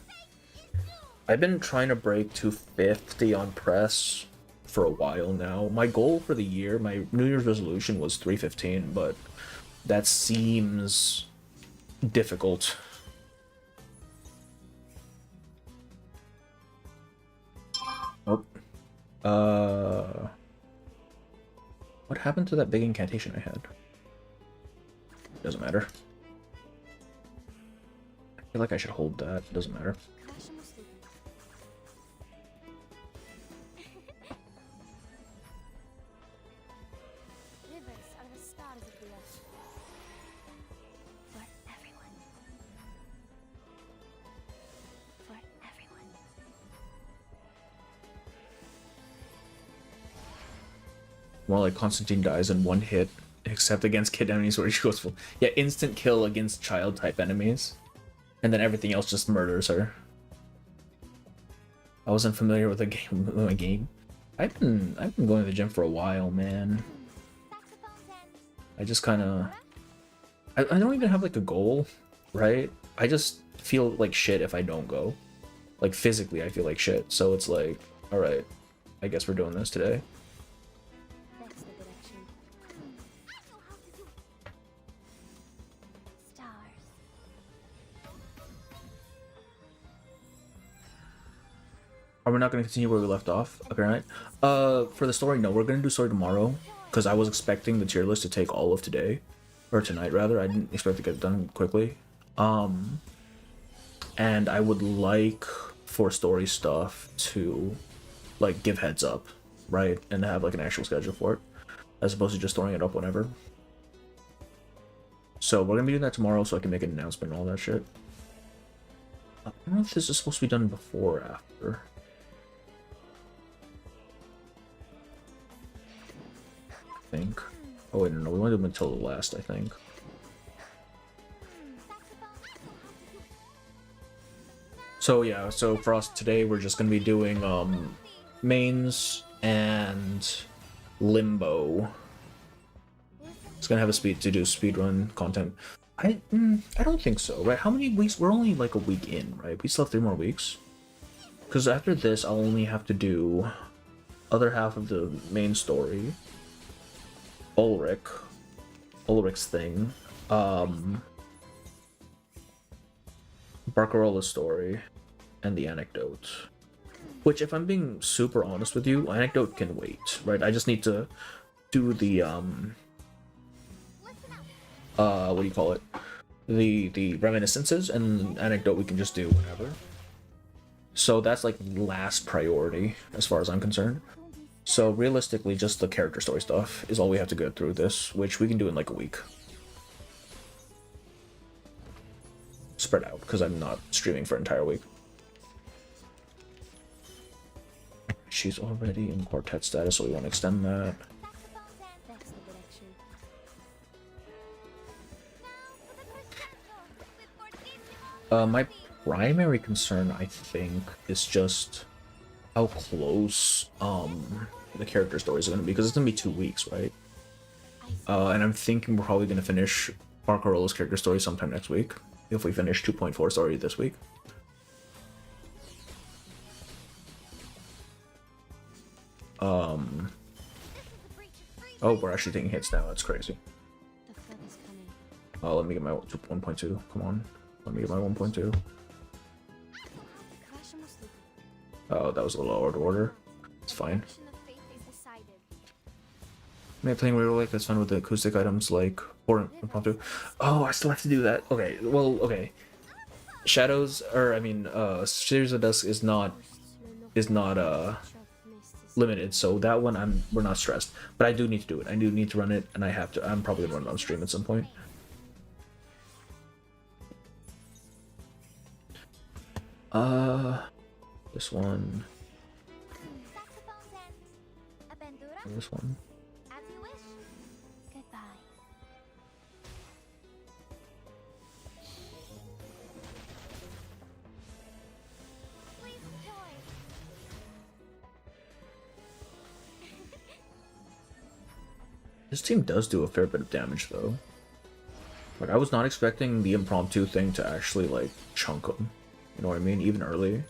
I've been trying to break 250 on press for a while now. My goal for the year, my New Year's resolution was 315, but that seems difficult. Oh. What happened to that big incantation I had? Doesn't matter. I feel like I should hold that. Doesn't matter. Rivers are the stars of the earth. For everyone. For everyone. More like Constantine dies in one hit, except against kid enemies where she goes full. Yeah, instant kill against child type enemies. And then everything else just murders her. I wasn't familiar with my game. I've been going to the gym for a while, man. I just kinda I don't even have like a goal, right? I just feel like shit if I don't go. Like physically I feel like shit. So it's like, alright, I guess we're doing this today. That's the direction. Stars. Are we not going to continue where we left off? Okay, right. For the story, no, we're going to do story tomorrow because I was expecting the tier list to take all of today, or tonight rather. I didn't expect to get it done quickly. And I would like for story stuff to like give heads up, right, and have like an actual schedule for it, as opposed to just throwing it up whenever. So we're gonna be doing that tomorrow, so I can make an announcement and all that shit. I don't know if this is supposed to be done before or after. I think. Oh wait, no, we want to do them until the last, I think. So yeah, so for us today, we're just gonna be doing mains and limbo. It's gonna have a speed to do speedrun content. I don't think so, right? How many weeks? We're only like a week in, right? We still have 3 more weeks. Because after this, I'll only have to do other half of the main story. Ulrich's thing. Barcarola's story, and the anecdote. Which, if I'm being super honest with you, anecdote can wait, right? I just need to do the what do you call it? The reminiscences, and anecdote we can just do whenever. So that's like last priority as far as I'm concerned. So realistically, just the character story stuff is all we have to go through this, which we can do in like a week. Spread out, because I'm not streaming for an entire week. She's already in quartet status, so we want to extend that. That's the direction. My primary concern, I think, is just how close the character stories are going to be, because it's going to be 2 weeks, right? And I'm thinking we're probably going to finish Barcarola's character story sometime next week, if we finish 2.4 story this week. Oh, we're actually taking hits now. That's crazy. The flood is coming. Oh, let me get my 1.2. Come on. Let me get my 1.2. Oh, that was a little out of order. It's fine. Maybe playing real life is fun with the acoustic items like or impromptu. Oh, I still have to do that. Okay, well, okay. Shadows, or I mean, Series of Dusk is not limited, so that one we're not stressed. But I do need to do it. I do need to run it, and I have to. I'm probably gonna run it on stream at some point. This one. This one. As you wish. Goodbye. Please enjoy. This team does do a fair bit of damage, though. Like, I was not expecting the impromptu thing to actually, like, chunk them. You know what I mean? Even early.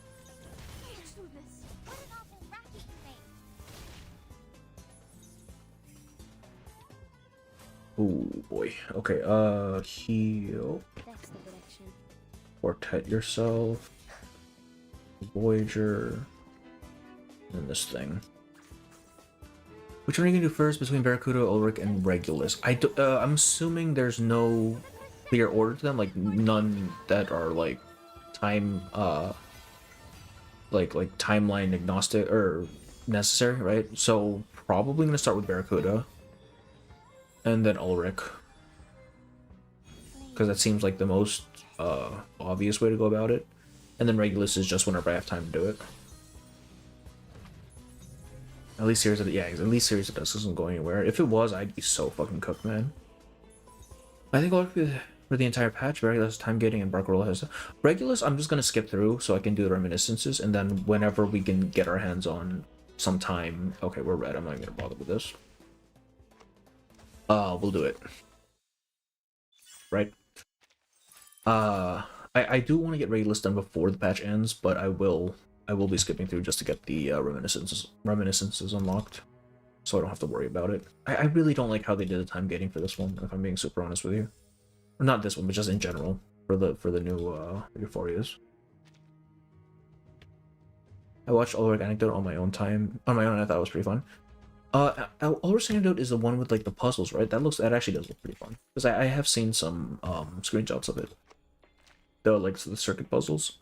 Oh boy. Okay, heal. That's the direction. Quartet yourself. Voyager. And this thing. Which one are you gonna do first between Barracuda, Ulrich, and Regulus? I'm assuming there's no clear order to them, like none that are like time, like timeline agnostic or necessary, right? So probably gonna start with Barracuda, and then Ulrich, because that seems like the most obvious way to go about it. And then Regulus is just whenever I have time to do it. At least Series of the, yeah, at least Series of Dusk isn't going anywhere. If it was, I'd be so fucking cooked, man. I think I'll for the entire patch, Regulus, Time Gating, and Barcarola has Regulus. I'm just gonna skip through so I can do the reminiscences, and then whenever we can get our hands on some time. Okay, we're red. I'm not even gonna bother with this. We'll do it. Right. I do want to get Regulus done before the patch ends, but I will be skipping through just to get the reminiscences unlocked, so I don't have to worry about it. I really don't like how they did the time gating for this one, if I'm being super honest with you. Or not this one, but just in general for the new Euphorias. I watched Ulrich Anecdote on my own time. On my own, I thought it was pretty fun. Ulrich Anecdote is the one with like the puzzles, right? That actually does look pretty fun, because I have seen some screenshots of it. The circuit puzzles.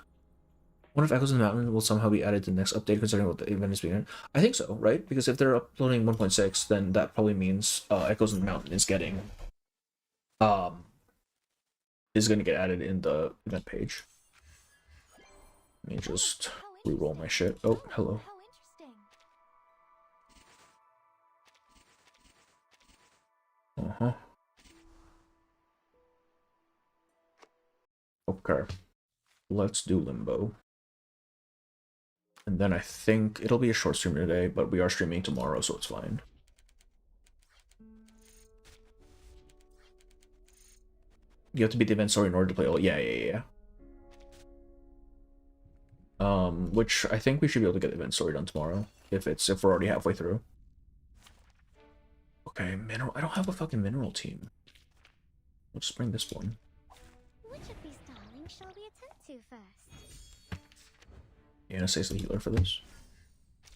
Wonder if Echoes in the Mountain will somehow be added to the next update, considering what the event is being. I think so, right? Because if they're uploading 1.6, then that probably means Echoes in the Mountain is getting is going to get added in the event page. Let me just re-roll my shit. Oh, hello. How interesting. Okay. Let's do Limbo. And then I think it'll be a short stream today, but we are streaming tomorrow, so it's fine. You have to beat the event story in order to play. Oh, yeah. Which I think we should be able to get the event story done tomorrow, if we're already halfway through. Okay, mineral. I don't have a fucking mineral team. Let's bring this one. Which of these darlings shall we attend to first? Yana says the healer for this.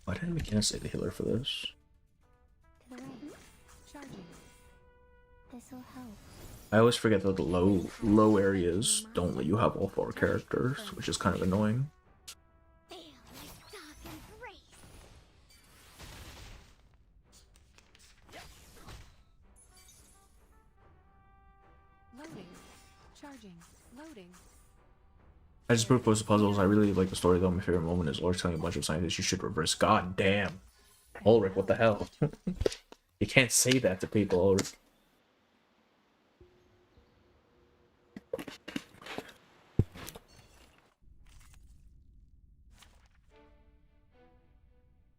Why didn't McKenna say the healer for this? To the right. Charging. This will help. I always forget that the low areas don't let you have all 4 characters, which is kind of annoying. Feel my dark embrace. Loading. Charging. Loading. I just proposed the puzzles. I really like the story though. My favorite moment is Ulrich telling a bunch of scientists you should reverse. God damn. Ulrich, what the hell? You can't say that to people, Ulrich.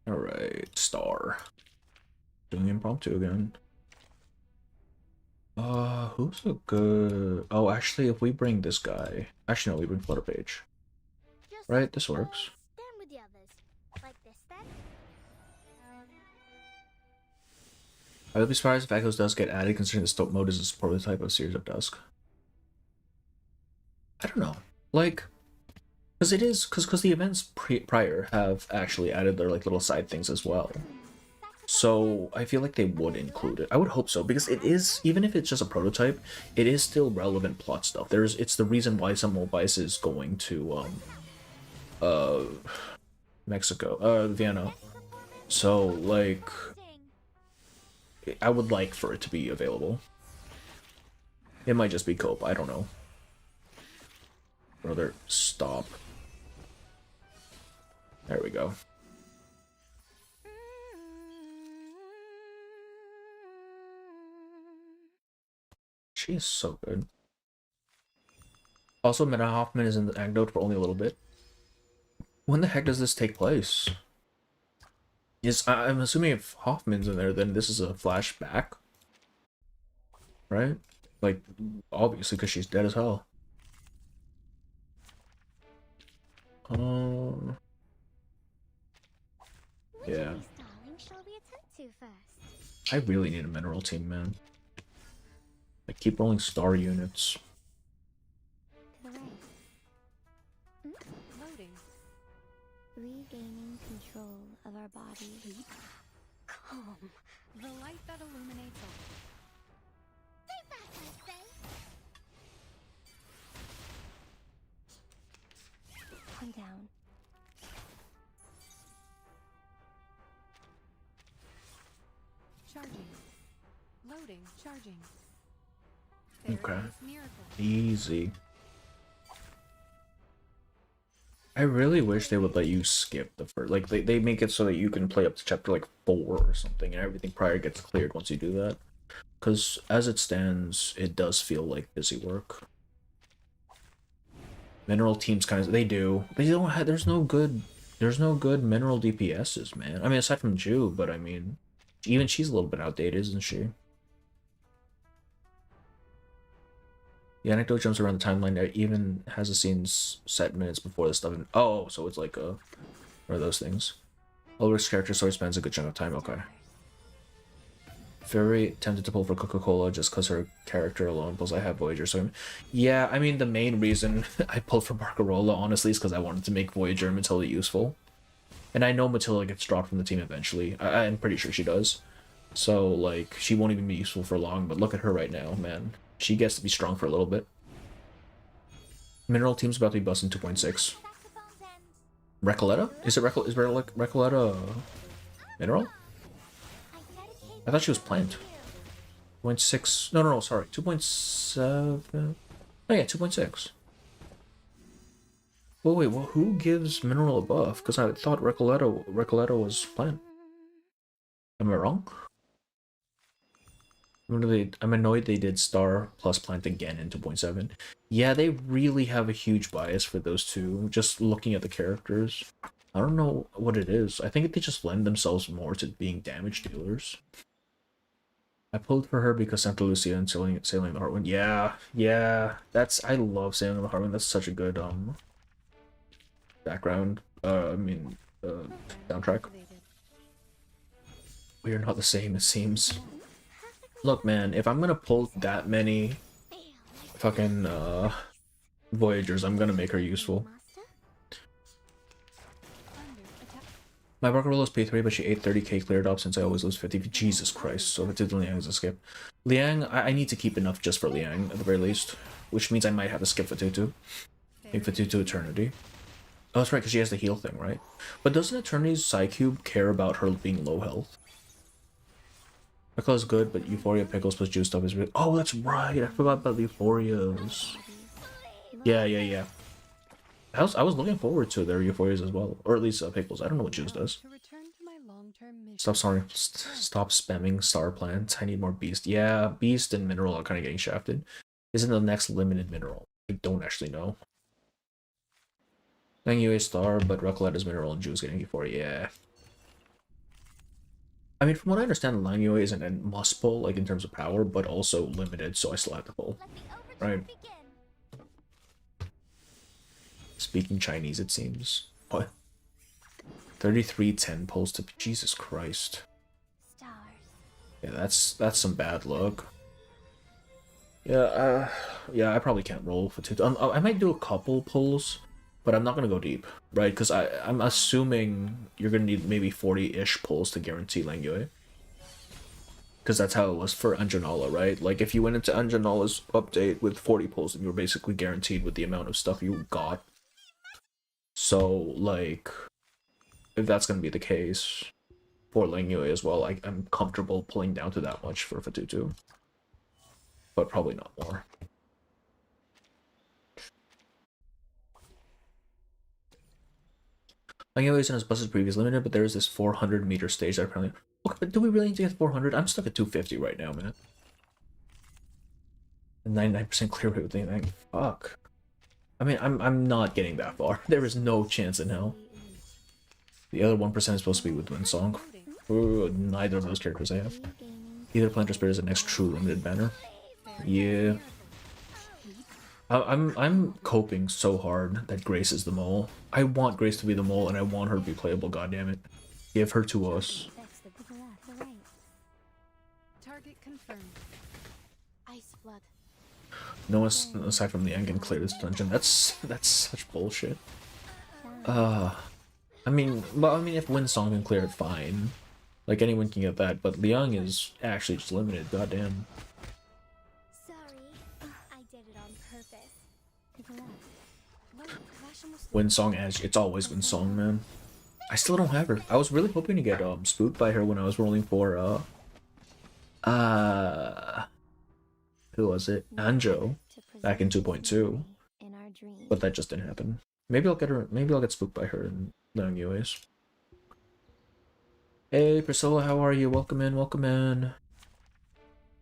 Alright, Star. Doing impromptu again. Who's a good... Oh, actually, if we bring this guy... Actually, no, we bring Flutterpage. Just Right, this works. stand with the others. Like this then. I would be surprised if Echoes does get added, considering the Stoke mode is a prototype of Series of Dusk. I don't know. Like... Because it is... Because the events prior have actually added their, like, little side things as well. So I feel like they would include it. I would hope so, because it is, even if it's just a prototype, it is still relevant plot stuff. It's the reason why some Mobius is going to Mexico, Vienna. So like, I would like for it to be available. It might just be cope, I don't know. Brother, stop. There we go. She is so good. Also, Meta Hoffman is in the anecdote for only a little bit. When the heck does this take place? Yes, I'm assuming if Hoffman's in there, then this is a flashback. right? Like, obviously, because she's dead as hell. Which Yeah. of these darlings shall we attend to first? I really need a mineral team, man. I keep rolling star units. To the right. Loading. Regaining control of our body. Calm. The light that illuminates all. Stay back, I say. Calm down. Charging. Loading. Charging. Okay. Fairy's miracle. Easy. I really wish they would let you skip the first, like they make it so that you can play up to chapter like 4 or something and everything prior gets cleared once you do that. Because as it stands, it does feel like busy work. Mineral teams kind of, they don't have, there's no good mineral DPSs, man. I mean, aside from Ju, but I mean, even she's a little bit outdated, isn't she? The anecdote jumps around the timeline that even has the scenes set minutes before the stuff. Oh, so it's like one of those things. Ulrich's character story spends a good chunk of time. Okay. Very tempted to pull for Coca-Cola just because her character alone. Plus, I have Voyager, so yeah. I mean, the main reason I pulled for Barcarola, honestly, is because I wanted to make Voyager and Matilda useful. And I know Matilda gets dropped from the team eventually. I'm pretty sure she does. So, like, she won't even be useful for long. But look at her right now, man. She gets to be strong for a little bit. Mineral team's about to be busting 2.6. Back to Bone's End. Recoleta? Is Recoleta mineral? I dedicate I thought she was this plant. to you. 0.6. No, sorry. 2.7. Oh, yeah, 2.6. Well, wait, well, who gives mineral a buff? Because I thought Recoleta was plant. Am I wrong? I'm annoyed they did star plus plant again in 2.7. Yeah, they really have a huge bias for those two, just looking at the characters. I don't know what it is. I think they just lend themselves more to being damage dealers. I pulled for her because Santa Lucia and Sailing the Heartwind. Yeah. I love Sailing the Heartwind. That's such a good background. Soundtrack. Activated. We are not the same, it seems. Look, man, if I'm gonna pull that many Feel like fucking Voyagers, I'm gonna make her useful. Master? Under attack. My Barcarola is P3, but she ate 30k cleared up since I always lose 50. Jesus Christ, so if it did Liang is a skip. Liang, I need to keep enough just for Liang, at the very least. Which means I might have to skip Fatutu. Make Fatutu Eternity. Oh, that's right, because she has the heal thing, right? But doesn't Eternity's Psycube care about her being low health? Pickle is good, but Euphoria Pickles plus Juiced Up is really... Oh, that's right, I forgot about the Euphorias. Yeah. I was looking forward to their Euphorias as well. Or at least Pickles. I don't know what Juice does. To return to my long-term mission. Stop spamming star plants. I need more beast. Yeah, beast and mineral are kind of getting shafted. Isn't the next limited mineral? I don't actually know. Lang Yue star, but Recoletta's mineral and Juice getting Euphoria. Yeah. I mean, from what I understand, Lang Yue isn't a must pull, like in terms of power, but also limited, so I still have to pull. Let the overture Right. begin. Speaking Chinese, it seems. What? 3310 pulls to... Jesus Christ. Stars. Yeah, that's some bad luck. Yeah, I probably can't roll for two. I might do a couple pulls, but I'm not gonna go deep, right? Because I'm assuming you're gonna need maybe 40-ish pulls to guarantee Lang Yue. Because that's how it was for Anjanala, right? Like, if you went into Anjanala's update with 40 pulls, then you were basically guaranteed with the amount of stuff you got. So, like, if that's gonna be the case for Lang Yue as well, I'm comfortable pulling down to that much for Fatutu. But probably not more. Lang Yue isn't as busted previous limited, but there is this 400-meter stage that apparently... Okay, but do we really need to get 400? I'm stuck at 250 right now, man. 99% clear rate with anything. Fuck. I mean, I'm not getting that far. There is no chance in hell. The other 1% is supposed to be with Windsong. Loading. Ooh, neither of those characters I have. Regaining Either Plant or Spirit is the next true limited banner. Very Yeah. miracle. I'm coping so hard that Grace is the mole. I want Grace to be the mole, and I want her to be playable. God damn it, give her to us. That's the to the left, to the right. Target confirmed. Ice flood. No one aside from the end can clear this dungeon. That's such bullshit. Sound. I mean, well, I mean, if Winsong can clear it, fine. Like anyone can get that, but Liang is actually just limited. Goddamn. Sorry, I did it on purpose. To the left. Look, Flash almost Winsong as it's always Winsong, man. I still don't have her. I was really hoping to get spooked by her when I was rolling for who was it? Anjo back in 2.2, In our dreams. but that just didn't happen. Maybe I'll get her. Maybe I'll get spooked by her in Liang Yue's. Hey Priscilla, how are you? Welcome in, welcome in.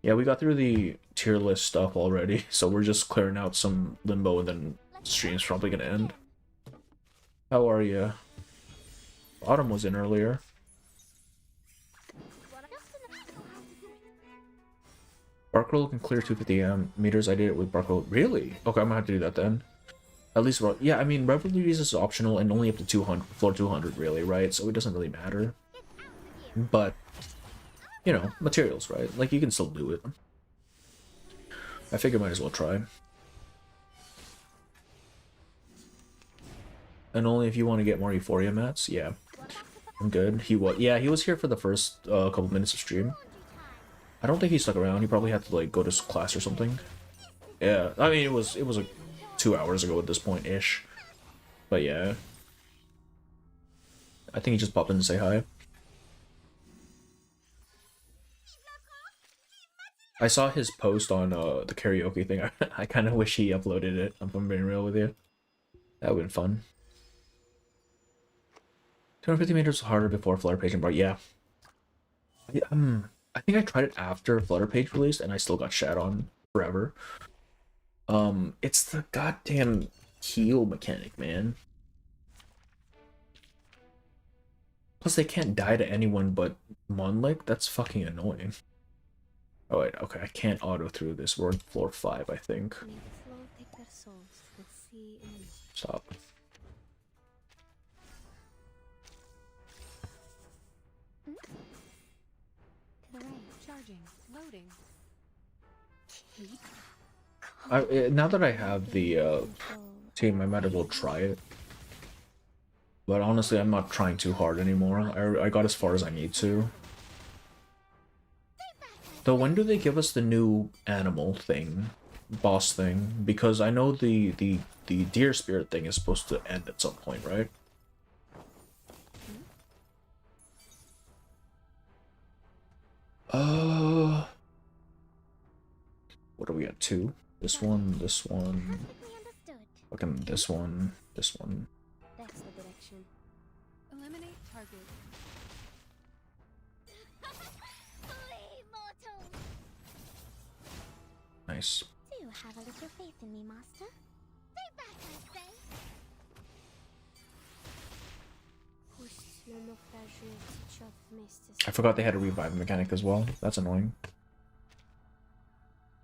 Yeah, we got through the tier list stuff already, so we're just clearing out some limbo, and then stream's probably gonna end. How are you? Autumn was in earlier. Barkroll can clear 250 meters. I did it with Barkroll. Really? Okay, I'm gonna have to do that then. At least, yeah, I mean, Revolution is optional and only up to 200, floor 200, really, right? So it doesn't really matter. But, you know, materials, right? Like, you can still do it. I figure might as well try. And only if you want to get more Euphoria mats, yeah. I'm good. He was here for the first couple minutes of stream. I don't think he stuck around. He probably had to like go to class or something. Yeah, I mean it was like 2 hours ago at this point ish. But yeah, I think he just popped in to say hi. I saw his post on the karaoke thing. I kind of wish he uploaded it. If I'm being real with you, that would have been fun. 250 meters harder before Flutter Page and Bar. Yeah. I think I tried it after Flutter Page released, and I still got shat on forever. It's the goddamn heal mechanic, man. Plus, they can't die to anyone but Monlick. That's fucking annoying. Oh wait, okay, I can't auto through this. We're on floor 5, I think. May the flow take their souls to the sea in the Stop. to the right. charging. Loading. Now that I have the team, I might as well try it. But honestly, I'm not trying too hard anymore. I got as far as I need to. Though, when do they give us the new animal thing, boss thing? Because I know the deer spirit thing is supposed to end at some point, right? What are we at? 2? This one, Perfectly understood. fucking this one, this one. That's the direction. Eliminate target. Flee, mortal! Nice. Do have a little faith in me, master? Stay back, I say! I forgot they had a revive mechanic as well. That's annoying.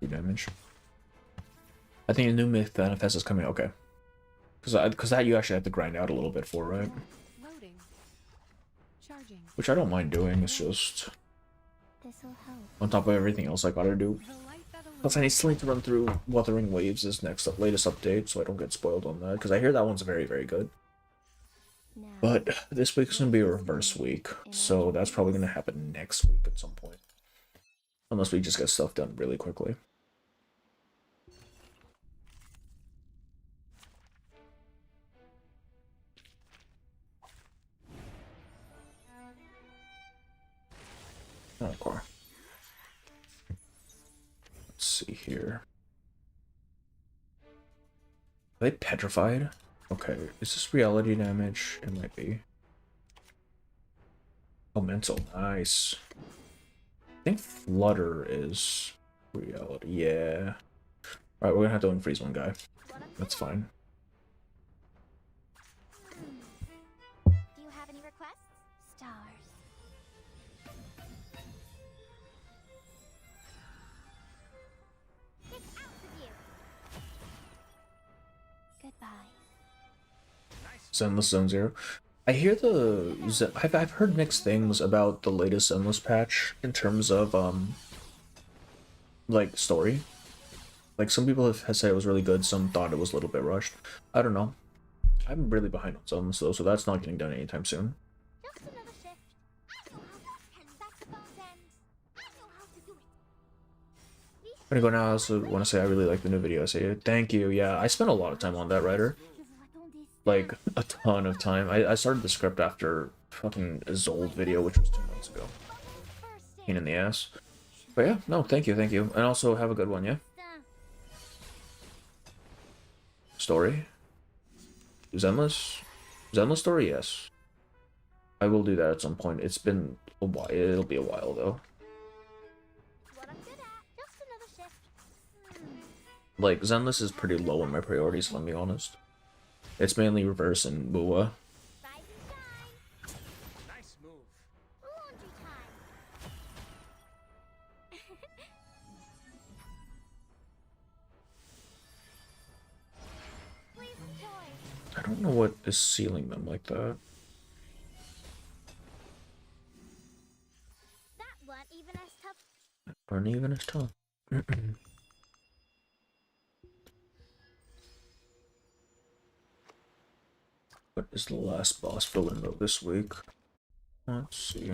2 damage. I think a new myth manifest is coming. Okay, because that you actually have to grind out a little bit for, right? Loading. Charging. Which I don't mind doing. It's just This'll help. on top of everything else I gotta do. The light that Plus, I still need to run through Wuthering Waves' latest update, so I don't get spoiled on that. Because I hear that one's very, very good. Now, But this week's gonna be a reverse week, so that's probably gonna happen next week at some point. Unless we just get stuff done really quickly. Oh, core. Let's see here. Are they petrified? Okay, is this reality damage? It might be. Oh, mental. Nice. I think Flutter is reality. Yeah. Alright, we're gonna have to unfreeze one guy. That's fine. do you have any requests? Stars. Goodbye. Zenless Zone Zero. I hear I've heard mixed things about the latest Zenless patch in terms of like story. Like some people have said it was really good, some thought it was a little bit rushed. I don't know. I'm really behind on Zenless though, so that's not getting done anytime soon. Just another shift. I know how to that's the boss end. I know how to do it. I'm gonna go now. I also want to say I really like the new video essay. Thank you. Yeah, I spent a lot of time on that, writer. Like a ton of time. I started the script after fucking Zold video, which was 2 months ago. Pain in the ass. But yeah, no, thank you, and also have a good one, yeah. Story. Zenless story, yes. I will do that at some point. It's been a while. It'll be a while though. What I'm good at. Just another shift. Like Zenless is pretty low on my priorities, let me be honest. It's mainly Reverse and Mua. Rise and shine. Nice move. Laundry time. Please enjoy. I don't know what is sealing them like that. That weren't even as tough. Aren't even as tough. What is the last boss villain though this week? Let's see.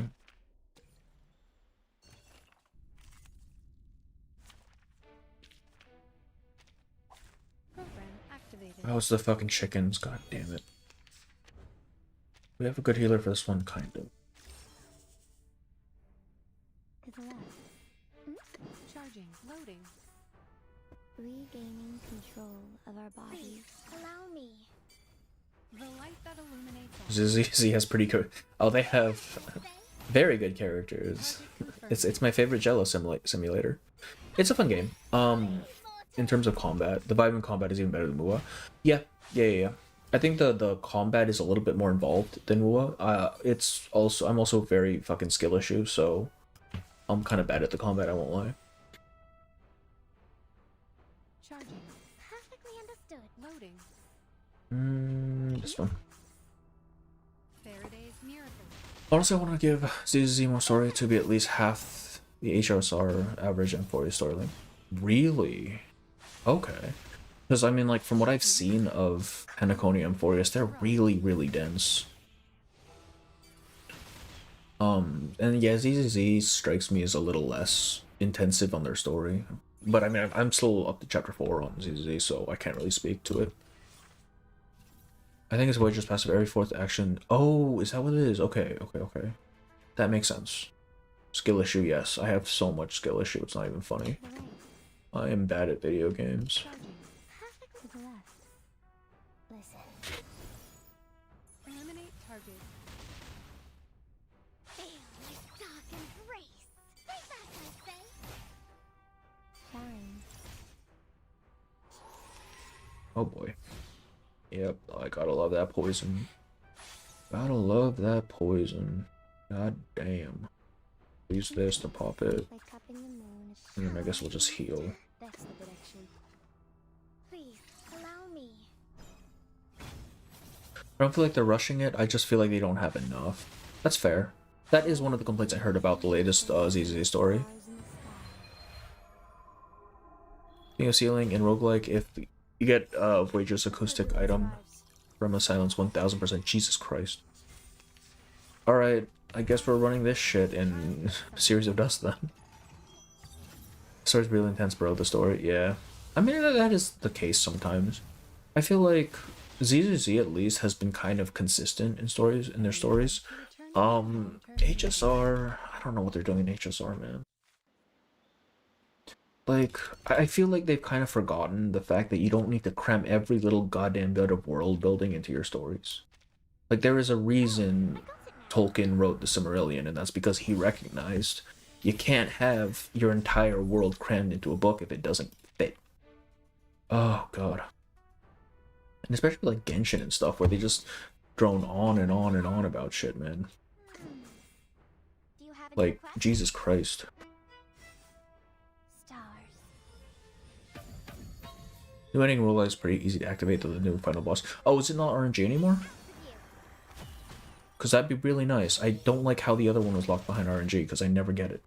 Program activated. Oh, it's the fucking chickens. God damn it. We have a good healer for this one, kind of. To the left. Charging. Loading. Regaining control of our bodies. Allow me. The light that illuminates all. ZZ has pretty good. Oh, they have very good characters. It's my favorite Jello simulator. It's a fun game. In terms of combat, the vibe in combat is even better than Mua. Yeah. I think the combat is a little bit more involved than Mua. I'm also very fucking skill issue, so I'm kind of bad at the combat. I won't lie. Charging. Perfectly understood. Loading. This one. Faraday's miracle. Honestly, I want to give ZZ more story to be at least half the HRSR average M40 story length. Really? Okay. Because, I mean, like, from what I've seen of Penacony M40s, they're really, really dense. And yeah, ZZZ strikes me as a little less intensive on their story. But, I mean, I'm still up to chapter 4 on ZZZ, so I can't really speak to it. I think it's Voyager's passive every fourth action. Oh, is that what it is? Okay. That makes sense. Skill issue, yes. I have so much skill issue, it's not even funny. To the right. I am bad at video games. Charging. Perfectly to the left. Listen. Eliminate target. Feel my dark embrace. Stay back, I say. Shine. Oh boy. Yep, I gotta love that poison. Gotta love that poison. God damn. Use this to pop it. By tapping the moon. And then I guess we'll just heal. That's the direction. Please, allow me. I don't feel like they're rushing it, I just feel like they don't have enough. That's fair. That is one of the complaints I heard about the latest ZZ story. Stars in the sky. Being a ceiling in roguelike, if you get Voyager's acoustic item from a silence 1000%, Jesus Christ. Alright, I guess we're running this shit in Series of Dust then. Story's really intense, bro, the story, yeah. I mean, that is the case sometimes. I feel like ZZZ at least has been kind of consistent in their stories. HSR, I don't know what they're doing in HSR, man. Like, I feel like they've kind of forgotten the fact that you don't need to cram every little goddamn bit of world building into your stories. Like, there is a reason Tolkien wrote the Silmarillion, and that's because he recognized you can't have your entire world crammed into a book if it doesn't fit. Oh, God. And especially like Genshin and stuff, where they just drone on and on and on about shit, man. Do you have any Like, requests? Jesus Christ. Stars. New ending rule is pretty easy to activate to the new final boss. Oh, is it not RNG anymore? Because that'd be really nice. I don't like how the other one was locked behind RNG because I never get it.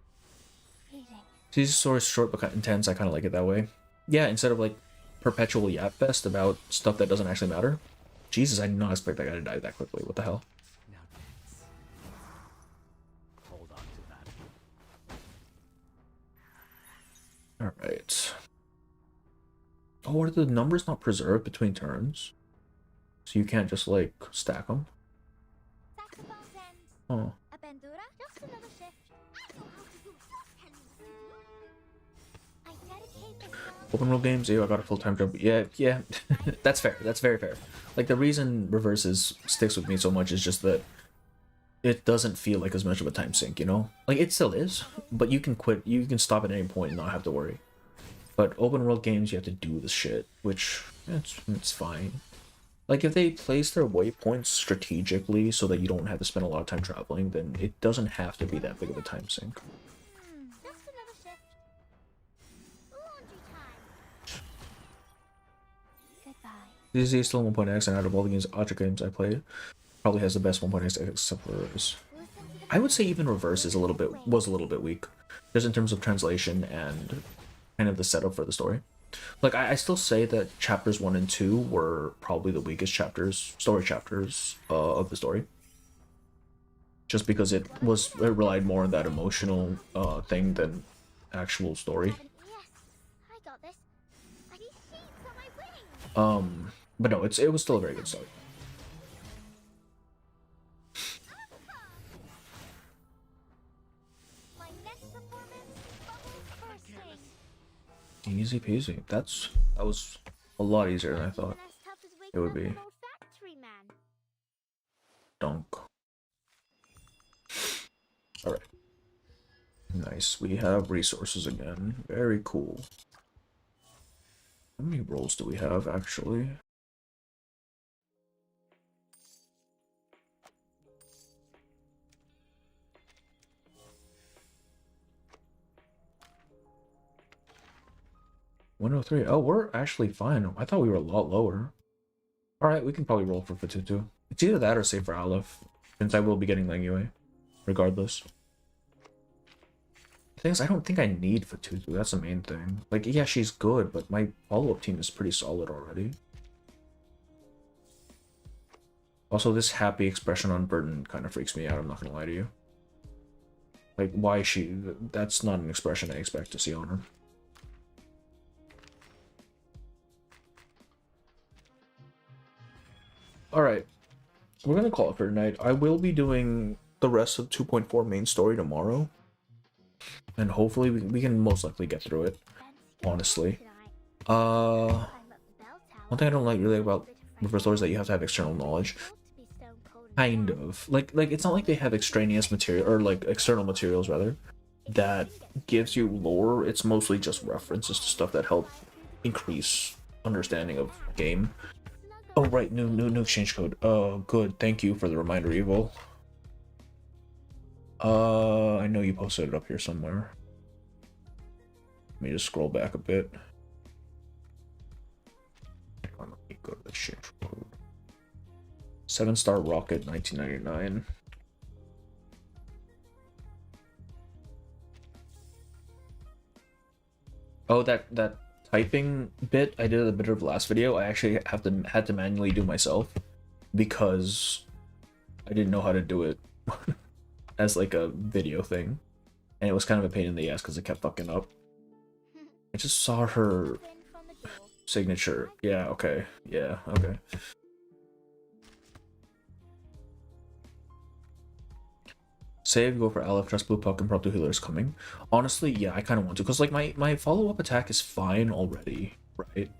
These stories short but intense. I kind of like it that way. Yeah, instead of like perpetual yap fest about stuff that doesn't actually matter. Jesus, I did not expect that guy to die that quickly. What the hell? Now dance. Hold on to that. All right. Oh, are the numbers not preserved between turns? So you can't just like stack them? Saxophones and Oh. a bandura. Just another shift. I know how to do it. Tell me what to do. I dedicate this song. Open world games, ew, I got a full-time job. Yeah, that's fair. That's very fair. Like, the reason Reverses sticks with me so much is just that it doesn't feel like as much of a time sink, you know? Like, it still is, but you can quit, you can stop at any point and not have to worry. But open world games, you have to do the shit, which, it's fine. Like, if they place their waypoints strategically so that you don't have to spend a lot of time traveling, then it doesn't have to be that big of a time sink. Just another shift. Laundry time. Goodbye. This is still 1.x, and out of all the games, Ultra games I played, probably has the best 1.x except for Reverse. I would say even Reverse is was a little bit weak, just in terms of translation and kind of the setup for the story. Like, I still say that chapters 1 and 2 were probably the weakest story chapters of the story. Just because it relied more on that emotional thing than actual story. Yes, I got this. I need sheets on my wings. But no, it was still a very good story. My next performance, bubbles bursting. Easy peasy. That was a lot easier than I thought. Even as tough as It would waking be. up an old factory man. Donk. Alright. Nice. We have resources again. Very cool. How many rolls do we have, actually? $103. Oh, we're actually fine. I thought we were a lot lower. Alright, we can probably roll for Fatutu. It's either that or save for Aleph, since I will be getting Langyue, regardless. The thing is, I don't think I need Fatutu. That's the main thing. Like, yeah, she's good, but my follow-up team is pretty solid already. Also, this happy expression on Burden kind of freaks me out, I'm not gonna lie to you. Like, why is she... That's not an expression I expect to see on her. Alright, we're gonna call it for tonight. I will be doing the rest of 2.4 main story tomorrow. And hopefully we can most likely get through it, honestly. One thing I don't like really about Reverse Lore is that you have to have external knowledge. Kind of. Like it's not like they have extraneous material, or like external materials rather, that gives you lore. It's mostly just references to stuff that help increase understanding of game. Oh right, new exchange code. Oh good, thank you for the reminder, Evil. I know you posted it up here somewhere. Let me just scroll back a bit. Let me go to the exchange code. 7-star rocket 1999. Oh, that typing bit I did at the bit of the last video, I actually had to manually do myself because I didn't know how to do it as like a video thing, and it was kind of a pain in the ass because it kept fucking up. I just saw her signature. Yeah, okay. Yeah, okay. Save, go for Aleph, trust Blue Puck, and Prompto Healer is coming. Honestly, yeah, I kind of want to, because like my follow-up attack is fine already, right?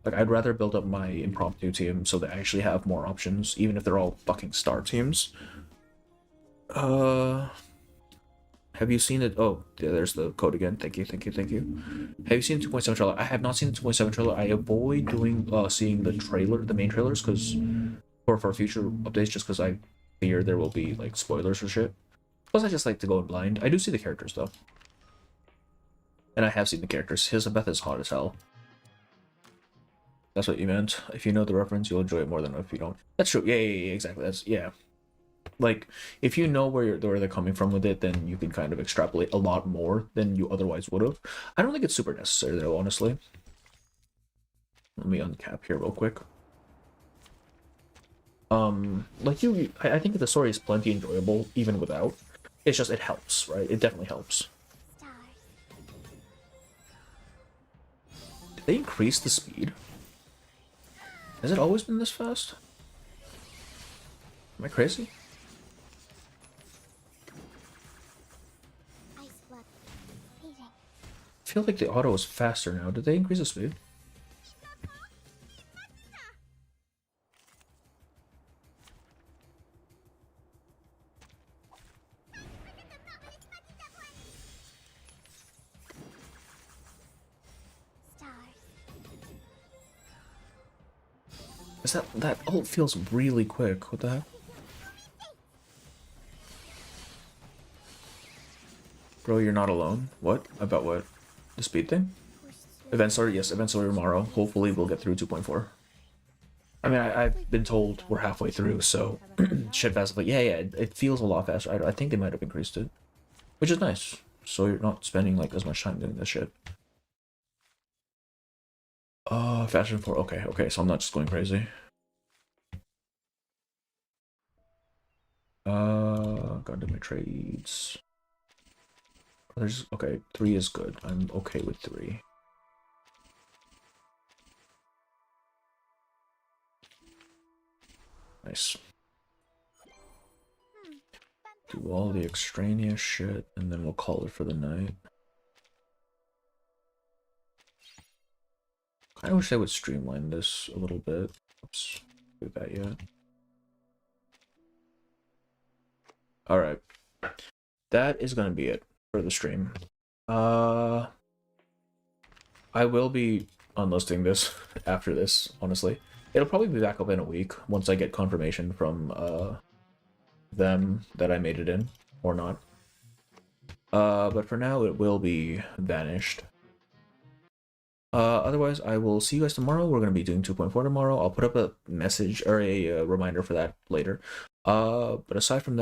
Like, I'd rather build up my impromptu team so that I actually have more options, even if they're all fucking star teams. Have you seen it? Oh, yeah, there's the code again. Thank you. Have you seen the 2.7 trailer? I have not seen the 2.7 trailer. I avoid seeing the main trailers, because for future updates, just because I fear there will be like spoilers or shit. Plus, I just like to go in blind. I do see the characters though, and I have seen the characters. Elizabeth is hot as hell. That's what you meant. If you know the reference, you'll enjoy it more than if you don't. That's true. Yeah, exactly. That's yeah. Like if you know where they're coming from with it, then you can kind of extrapolate a lot more than you otherwise would have. I don't think it's super necessary though, honestly. Let me uncap here real quick. Like I think the story is plenty enjoyable even without. It's just it helps, right? It definitely helps. Stars. Did they increase the speed? Has it always been this fast? Am I crazy? Ice blood. Fading. I feel like the auto is faster now. Did they increase the speed? Stars. Is that ult feels really quick? What the heck? Bro, you're not alone. What? About what? The speed thing? Pushed through. Event starter, yes, event starter tomorrow. Hopefully we'll get through 2.4. I mean, I've been told we're halfway through, so shit fast. Like, yeah, it feels a lot faster. I think they might have increased it, which is nice. So you're not spending like as much time doing this shit. Faster than 4. Okay, so I'm not just going crazy. Gotta do my trades. There's okay, 3 is good. I'm okay with 3. Nice. Do all the extraneous shit, and then we'll call it for the night. I wish I would streamline this a little bit. Oops, do that yet. Alright. That is gonna be it for the stream. I will be unlisting this after this, honestly. It'll probably be back up in a week once I get confirmation from them that I made it in or not. But for now it will be vanished. Otherwise I will see you guys tomorrow. We're gonna be doing 2.4 tomorrow. I'll put up a message or a reminder for that later. But aside from that,